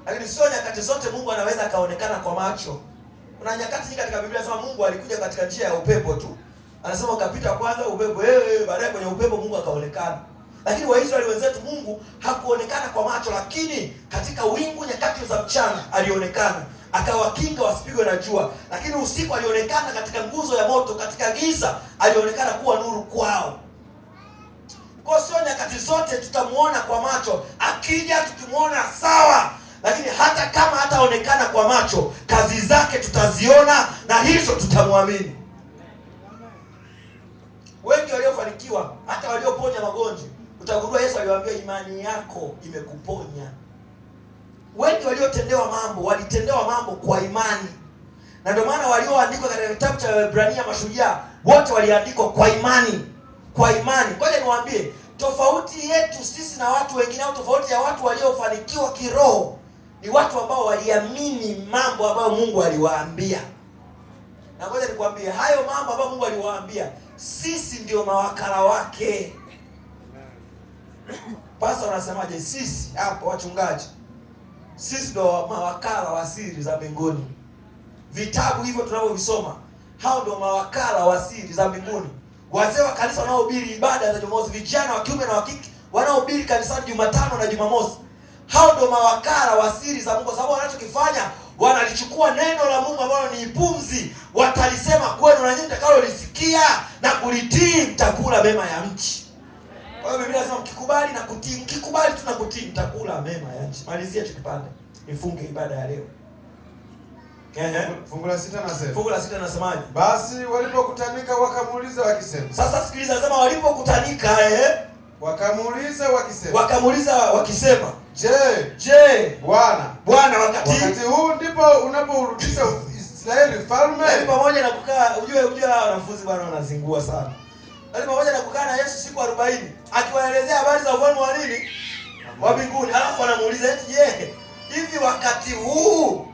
Lakini sio nyakati zote Mungu anaweza akaonekana kwa macho. Kuna nyakati nyingi katika Biblia nasema Mungu alikuja katika njia ya upepo tu. Anasema ukapita kwanza upepo, baadaye kwenye upepo Mungu akaonekana. Lakini Waisraeli wenzetu Mungu hakuonekana kwa macho, lakini katika wingu nyakati za mchana alionekana, akawakinga wasipigwe na jua. Lakini usiku alionekana katika nguzo ya moto, katika giza alionekana kuwa nuru kwao. Kwa sio nyakati zote tutamuona kwa macho, akija tukimuona sawa, lakini hata kama hataonekana kwa macho, kazi zake tutaziona na hizo tutamwamini. Wengi waliofanikiwa, hata walioponya magonjwa, utagundua Yesu aliwaambia imani yako imekuponya. Wengi waliotendewa mambo, walitendewa mambo kwa imani. Na ndio maana walioandikwa katika kitabu cha Waebrania mashujaa, wote waliandikwa kwa imani. Kwa imani. Ngoja niwaambie, tofauti yetu sisi na watu wengine, au tofauti ya watu waliofanikiwa kiroho, ni watu ambao waliamini mambo ambayo Mungu aliwaambia. Na ngoja nikwambie, hayo mambo ambayo Mungu aliwaambia, sisi ndio mawakala wake. Pastor anasemaje? Sisi hapo wachungaji, sisi ndio mawakala wa siri za mbinguni. Vitabu hivyo tunavyovisoma, hao ndio mawakala wa siri za mbinguni. Wazee wa kanisa wanaohubiri ibada za Jumamosi, vijana wa kiume na wa kike wanaohubiri kanisani Jumatano na Jumamosi, hao ndio mawakala wa siri za Mungu. Kwa sababu wanachokifanya, wanalichukua neno la Mungu ambalo ni pumzi, watalisema kwenu, na nyinyi mtakalolisikia na kulitii mtakula mema ya nchi. Kwa hiyo Biblia inasema mkikubali na kutii, mkikubali tu na kutii mtakula mema ya nchi. Malizia tukipande. Nifunge ibada ya leo. Fungu la 6 nasema. Fungu la 6 nasemaje? Basi walipokutanika wakamuuliza wakisema. Sasa sikiliza, nasema walipokutanika wakamuuliza wakisema, Je, Bwana wakati huu ndipo unapourudisha Israeli ufalme? Yaani pamoja na kukaa, ujue wanafunzi bwana wanazingua sana. Yaani pamoja na kukaa na Yesu siku 40 akiwaelezea habari za ufalme wa nini? Wa mbinguni. Alafu anamuuliza eti je, hivi wakati huu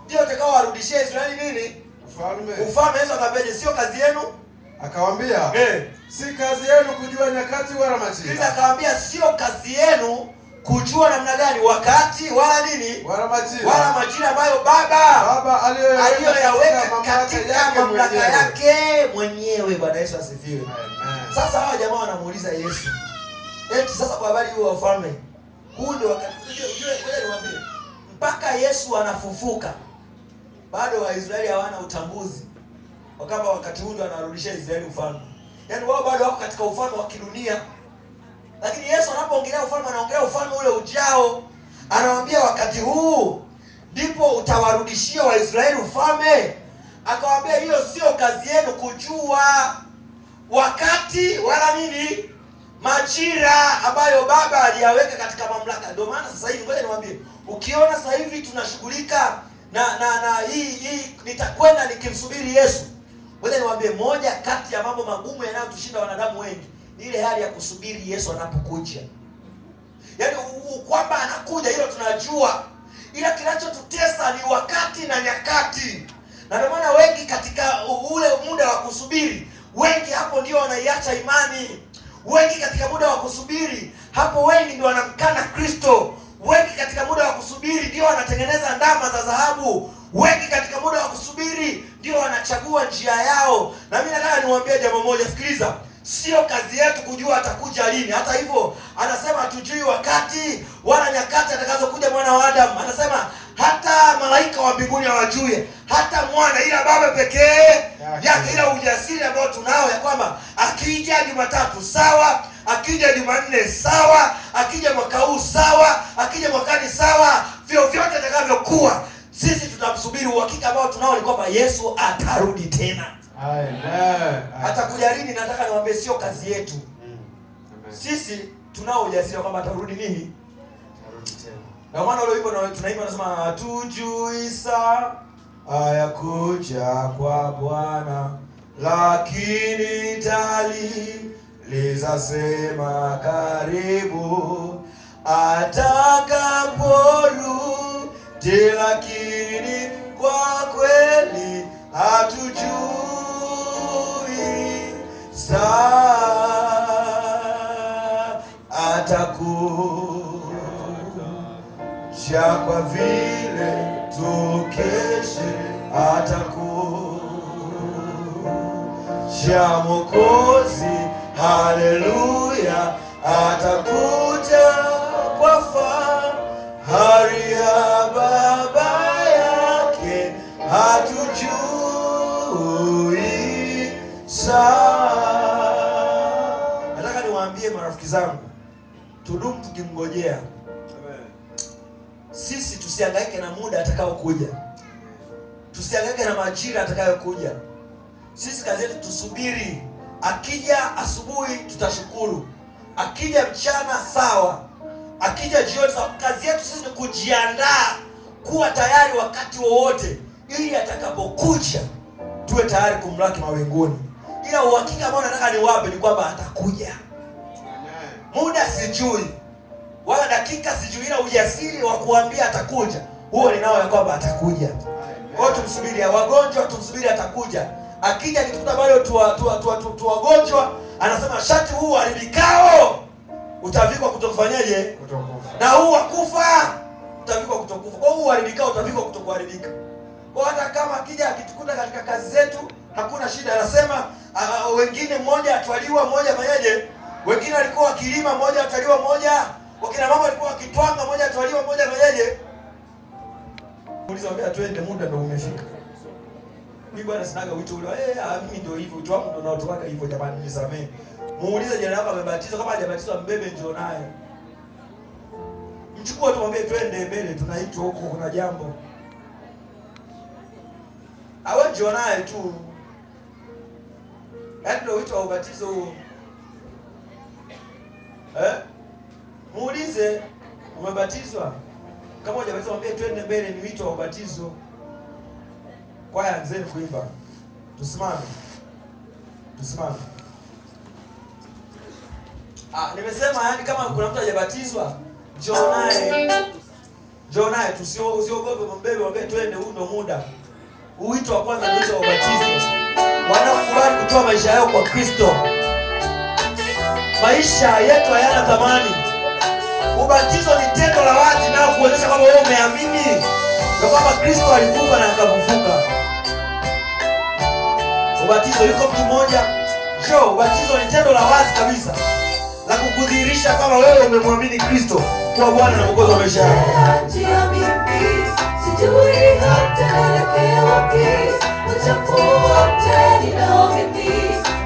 ndio utakao warudishia Israeli nini? Ufalme. Yesu akamwambia, sio kazi yenu? Akawaambia, si kazi yenu kujua nyakati wala majira. Kisha akamwambia, sio kazi yenu kujua namna gani, wakati wala nini? Wala majira ambayo Baba aliyoyaweka katika mamlaka yake mwenyewe. Bwana Yesu asifiwe. Amen. Sasa hawa jamaa wanamuuliza Yesu, eti sasa kwa habari hiyo ufalme, huu ndio wakati. Ngoja niwaambie, mpaka Yesu anafufuka bado Waisraeli hawana utambuzi wakati wakati huu ndio anarudisha Israeli ufalme. Yaani wao bado wako katika ufalme wa kidunia. Lakini Yesu anapoongelea ufalme, anaongelea ufalme ule ujao. Anawaambia wakati huu ndipo utawarudishia Waisraeli ufalme. Akawaambia hiyo sio kazi yenu kujua wakati wala nini? Majira ambayo Baba aliyaweka katika mamlaka. Ndio maana sasa hivi, ngoja niwaambie, ukiona sasa hivi tunashughulika na hii nitakwenda nikimsubiri Yesu. Ngoja niwaambie, moja kati ya mambo magumu yanayotushinda wanadamu wengi ni ile hali ya kusubiri Yesu anapokuja. Yaani kwamba anakuja hilo tunajua, ila kinachotutesa ni wakati na nyakati. Na ndio maana wengi katika ule muda wa kusubiri, wengi hapo ndio wanaiacha imani. Wengi katika muda wa kusubiri, hapo wengi ndio wanamkana Kristo. Wengi katika muda wa kusubiri ndio wanatengeneza ndama za dhahabu. Wengi katika muda wa kusubiri ndio wanachagua njia yao. Na mimi nataka niwaambie jambo moja, sikiliza. Sio kazi yetu kujua atakuja lini. Hata hivyo anasema hatujui wakati wala nyakati atakazokuja mwana wa Adamu. Anasema hata malaika wa mbinguni hawajui, hata mwana, ila Baba pekee yake. Ila ujasiri ambao tunao ya kwamba akija Jumatatu sawa, akija Jumanne sawa, akija mwaka huu sawa, akija mwakani sawa, vyovyote atakavyokuwa, sisi tutamsubiri. Uhakika ambao tunao ni kwamba Yesu atarudi tena. Amen. Atakuja lini? Nataka niwaambie sio kazi yetu. Sisi tunao ujasiri kwamba atarudi nini? Atarudi tena. Na maana ule wimbo tunaimba nasema hatujui saa ya kuja kwa Bwana, lakini lizasema karibu atakaporudi, lakini kwa kweli hatujui saa atakuja, kwa vile tukeshe atakuja Mwokozi. Haleluya, atakuja kwa fahari ya Baba yake, hatujui saa. Nataka niwaambie marafiki zangu, tudumu tukimngojea. Sisi tusihangaike na muda atakayokuja, tusihangaike na majira atakayokuja. Sisi kazi yetu tusubiri. Akija asubuhi tutashukuru, akija mchana sawa, akija jioni sawa. Kazi yetu sisi ni kujiandaa, kuwa tayari wakati wowote, ili atakapokuja tuwe tayari kumlaki mawinguni. Ila uhakika ambao nataka niwape ni kwamba atakuja. Muda sijui wala dakika sijui, ila ujasiri wa kuambia atakuja, huo ninao ya kwamba atakuja. Kwa hiyo tumsubiri. Wagonjwa tumsubiri, atakuja. Akija kitukuta bado tu wagonjwa, anasema shati huu haribikao utavikwa kutokufanyaje? Kutokufa. Na huu wakufa utavikwa kutokufa. Kwa huu haribikao utavikwa kutokuharibika. Kwa hata kama akija akitukuta katika kazi zetu hakuna shida. Anasema wengine mmoja atwaliwa, mmoja fanyaje? Wengine walikuwa wakilima, mmoja atwaliwa, mmoja wakina mama walikuwa wakitwanga, mmoja atwaliwa, mmoja fanyaje? Muulize wambia twende, muda ndio umefika. Mimi bwana sinaga wito ule. Mimi ndio hivyo, wito wangu ndio naotoka hivyo, jamani nisamee. Muulize jirani yako amebatizwa, kama hajabatizwa mbebe njoo naye. Mchukue tu mwambie twende mbele, tunaitwa huko kuna jambo. Awe njoo naye tu. Ndio wito wa ubatizo huo. Muulize umebatizwa. Kama hujabatizwa mwambie twende mbele, ni wito wa ubatizo. Kwaya anzeni kuimba. Tusimame. Tusimame. Nimesema yani kama kuna mtu hajabatizwa, njoo naye. Njoo naye, usiogope mbele, mwambie twende, huu ndo muda. Wito wa kwanza ni wito wa ubatizo. Wanaokubali kutoa maisha yao kwa Kristo. Maisha yetu hayana thamani. Ubatizo ni tendo la wazi na kuonyesha kwamba wewe umeamini na kwamba Kristo alikufa na akafufuka. Ubatizo, yuko mtu mmoja, njoo. Ubatizo ni tendo la wazi kabisa la kukudhihirisha kwamba wewe umemwamini Kristo kuwa Bwana na Mwokozi wa maisha yako. Sijui hata naelekea wapi, uchafu wote ninao mimi,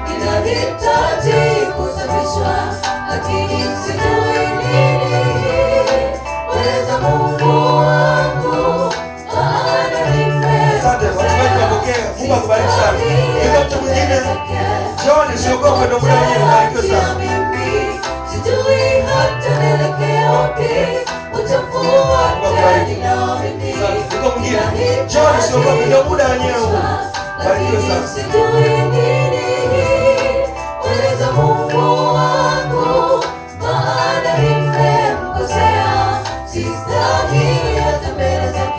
ninahitaji kusafishwa, lakini sijui nini. Weza Mungu wangu, maana asante, watumaji wapokee. Mungu akubariki sana. Yuko mtu mwingine, njoo, usiogope, ndio muda wenyewe. Barikiwe sana. Sijui hata naelekea wapi, uchafu wote ninao mimi. Yuko mwingine, njoo, usiogope, ndio muda wenyewe. Barikiwe sana. Sijui nini. Weza Mungu wangu, maana nimemkosea, sistahili hata mbele zake.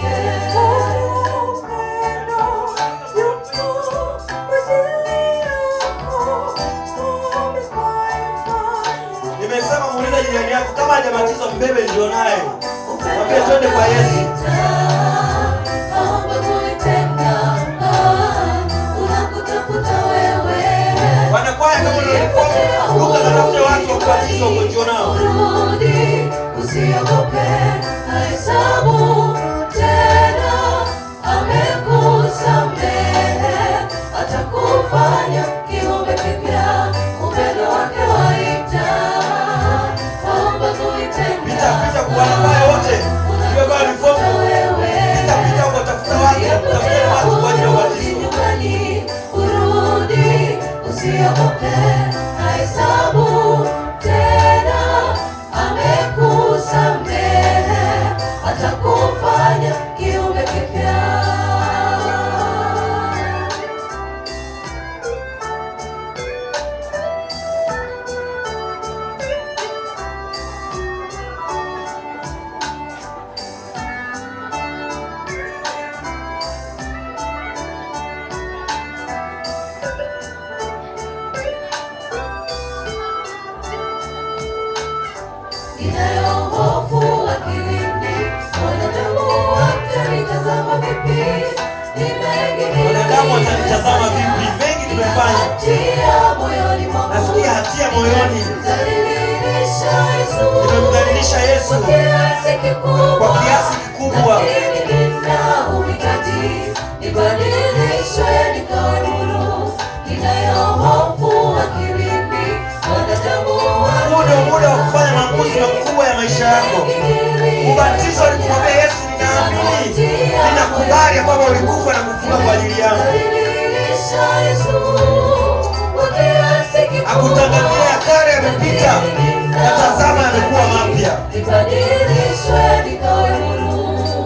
Nimesema muulize jirani yako kama hajabatizwa mbebe njoo naye. Mwambie twende kwa Yesu. Wanakwaya kama Luka anatafuta watu wa kubatizwa kwa njoo nao. Usiogope, hesabu tena, amekusamehe, atakufanya kiumbe kipya, upendo wake waita. Omba kuitenda, Pita kwa wanakwaya wote. Ndio bali fomu. Pita kwa tafuta watu kwa ajili ya ubatizo. Urudi, usiogope, hesabu tena, amekusamehe, atakufanya kiumbe kipya. Ninayo hofu akilini, Umenibadilisha Yesu kwa kiasi kikubwa. Nibadilishwe nikawe huru, ninayo hofu akilini, wanadamu muda wa kufanya maamuzi makubwa ya maisha yako. Ubatizo ulikumwambia Yesu, ninaamini, ninakubali kwamba ulikufa na kufufuka kwa ajili yangu. Akutangazia ya kale yamepita, na tazama yamekuwa mapya.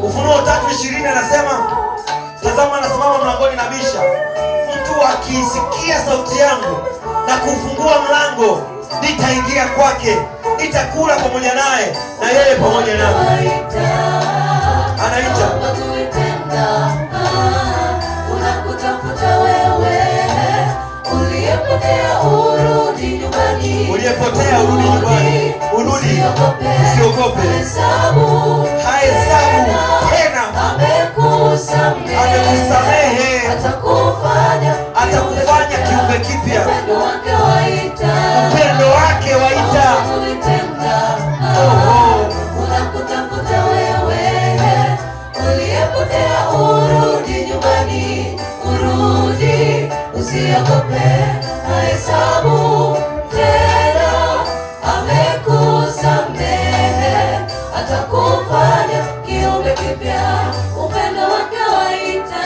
Ufunuo 3:20 anasema, tazama nasimama mlangoni nabisha, mtu akiisikia sauti yangu na kufungua mlango, nitaingia kwake, nitakula pamoja naye na yeye pamoja nami. Anaita unakutafuta wewe, uliyepotea urudi nyumbani, urudi, usiogope. Hahesabu tena, amekusamehe, atakufanya kiumbe kipya. Upendo wake waita. Unakutafuta wewe, uliyepotea urudi nyumbani, urudi, usiogope. Hahesabu tena, amekusamehe, atakufanya kiumbe kipya. Upendo wake waita,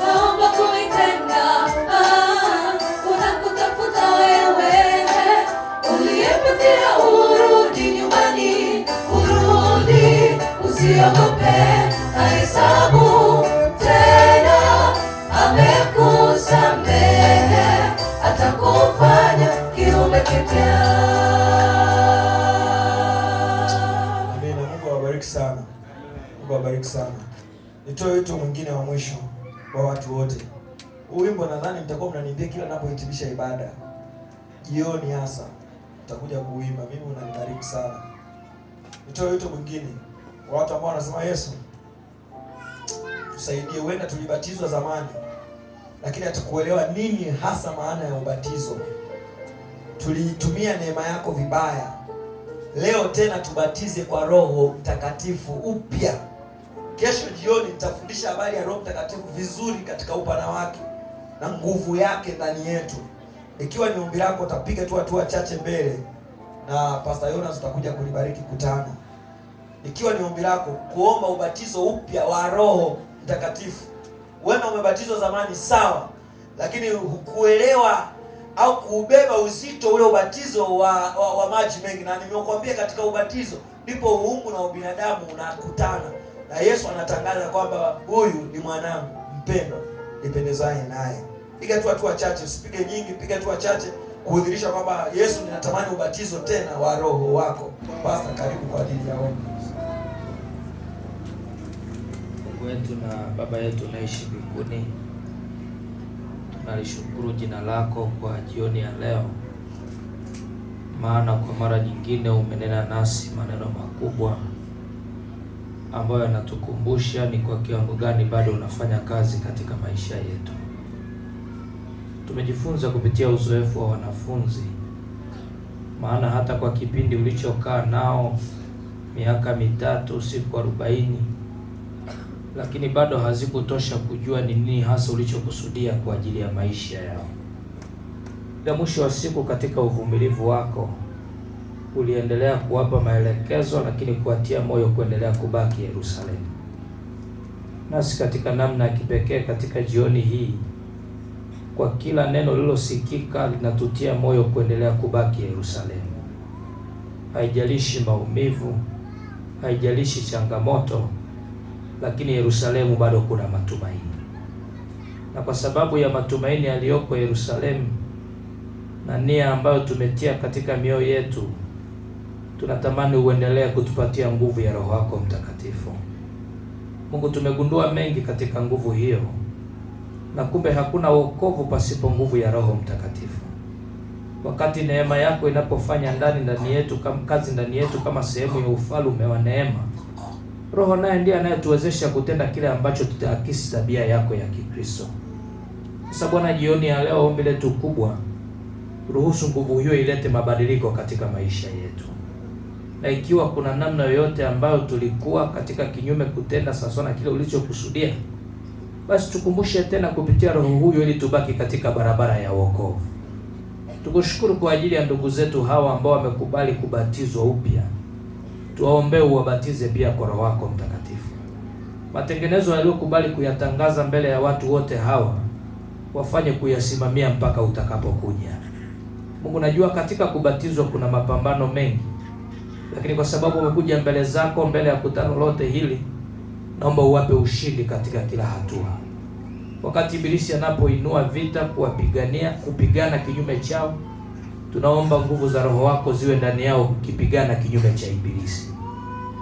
naomba kuitenda. Unakutafuta wewe, uliyepotea urudi nyumbani, urudi, usiogope. Hahesabu tena, amekusamehe, atakufanya kiumbe kipya. Amina. Mungu awabariki sana. Mungu awabariki sana. Nitoe wito mwingine wa mwisho kwa watu wote. Huu wimbo nadhani mtakuwa mnaniambia kila ninapohitimisha ibada. Jioni hasa nitakuja kuimba. Mimi unanibariki sana. Nitoe wito mwingine kwa watu ambao wanasema Yesu, tusaidie. Huenda tulibatizwa zamani, lakini hatukuelewa nini hasa maana ya ubatizo. Tulitumia neema yako vibaya. Leo tena tubatize kwa Roho Mtakatifu upya. Kesho jioni nitafundisha habari ya Roho Mtakatifu vizuri katika upana wake na nguvu yake ndani yetu. Ikiwa ni ombi lako, utapiga tu hatua chache mbele na Pastor Jonas utakuja kulibariki kutano. Ikiwa ni ombi lako kuomba ubatizo upya wa Roho Mtakatifu. Wewe umebatizwa zamani sawa, lakini hukuelewa au kuubeba uzito ule ubatizo wa maji mengi. Na nimekuambia katika ubatizo ndipo uungu na ubinadamu unakutana, na Yesu anatangaza kwamba huyu ni mwanangu mpendwa nipendezaye naye. Piga tu hatua chache, usipige nyingi, piga tu chache kuudhirisha kwamba Yesu, ninatamani ubatizo tena wa Roho wako. Pastor, karibu kwa ajili ya ombi. Mungu wetu na Baba yetu unaishi mbinguni, tunalishukuru jina lako kwa jioni ya leo, maana kwa mara nyingine umenena nasi maneno makubwa ambayo yanatukumbusha ni kwa kiwango gani bado unafanya kazi katika maisha yetu. Tumejifunza kupitia uzoefu wa wanafunzi, maana hata kwa kipindi ulichokaa nao miaka 3 siku 40, lakini bado hazikutosha kujua ni nini hasa ulichokusudia kwa ajili ya maisha yao. Na mwisho wa siku, katika uvumilivu wako uliendelea kuwapa maelekezo, lakini kuatia moyo kuendelea kubaki Yerusalemu. Nasi katika namna ya kipekee katika jioni hii, kwa kila neno lilosikika linatutia moyo kuendelea kubaki Yerusalemu. Haijalishi maumivu, haijalishi changamoto, lakini Yerusalemu bado kuna matumaini. Na kwa sababu ya matumaini yaliyoko Yerusalemu na nia ambayo tumetia katika mioyo yetu, tunatamani uendelee kutupatia nguvu ya Roho wako Mtakatifu. Mungu, tumegundua mengi katika nguvu hiyo, na kumbe hakuna wokovu pasipo nguvu ya Roho Mtakatifu. Wakati neema yako inapofanya ndani yetu kazi ndani yetu kama sehemu ya ufalme wa neema, Roho naye ndiye anayetuwezesha kutenda kile ambacho tutaakisi tabia yako ya Kikristo. Sasa Bwana, jioni ya leo ombi letu kubwa, ruhusu nguvu hiyo ilete mabadiliko katika maisha yetu. na ikiwa kuna namna yoyote ambayo tulikuwa katika kinyume kutenda sawa na kile ulichokusudia, basi tukumbushe tena kupitia Roho huyo ili tubaki katika barabara ya wokovu. Tukushukuru kwa ajili ya ndugu zetu hawa ambao wamekubali kubatizwa upya. Tuwaombee uwabatize pia kwa Roho wako Mtakatifu. Matengenezo yaliyokubali kuyatangaza mbele ya watu wote hawa, wafanye kuyasimamia mpaka utakapokuja. Mungu, najua katika kubatizwa kuna mapambano mengi, lakini kwa sababu umekuja mbele zako, mbele ya kutano lote hili, naomba uwape ushindi katika kila hatua. Wakati ibilisi anapoinua vita kupigana kinyume chao, tunaomba nguvu za Roho wako ziwe ndani yao kukipigana kinyume cha ibilisi.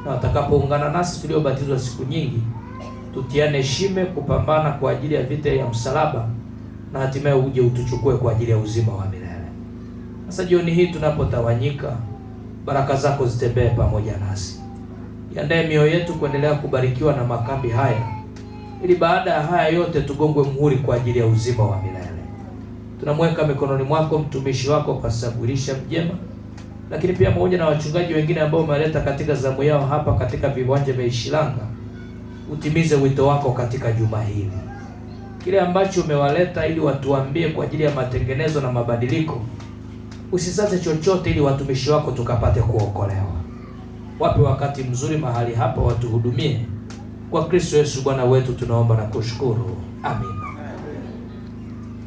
Na watakapoungana nasi tuliobatizwa siku nyingi, tutiane shime kupambana kwa ajili ya vita ya msalaba, na hatimaye uje utuchukue kwa ajili ya uzima wa milele. Sasa jioni hii tunapotawanyika, baraka zako zitembee pamoja nasi. Iandae mioyo yetu kuendelea kubarikiwa na makambi haya, ili baada ya haya yote tugongwe muhuri kwa ajili ya uzima wa milele. Tunamweka mikononi mwako mtumishi wako Pastor Bwilisha Mjema, lakini pia pamoja na wachungaji wengine ambao umeleta katika zamu yao hapa katika viwanja vya Ishilanga. Utimize wito wako katika juma hili. Kile ambacho umewaleta ili watuambie kwa ajili ya matengenezo na mabadiliko, usisate chochote ili watumishi wako tukapate kuokolewa. Wape wakati mzuri mahali hapa, watuhudumie. Kwa Kristo Yesu Bwana wetu tunaomba na kushukuru. Amen.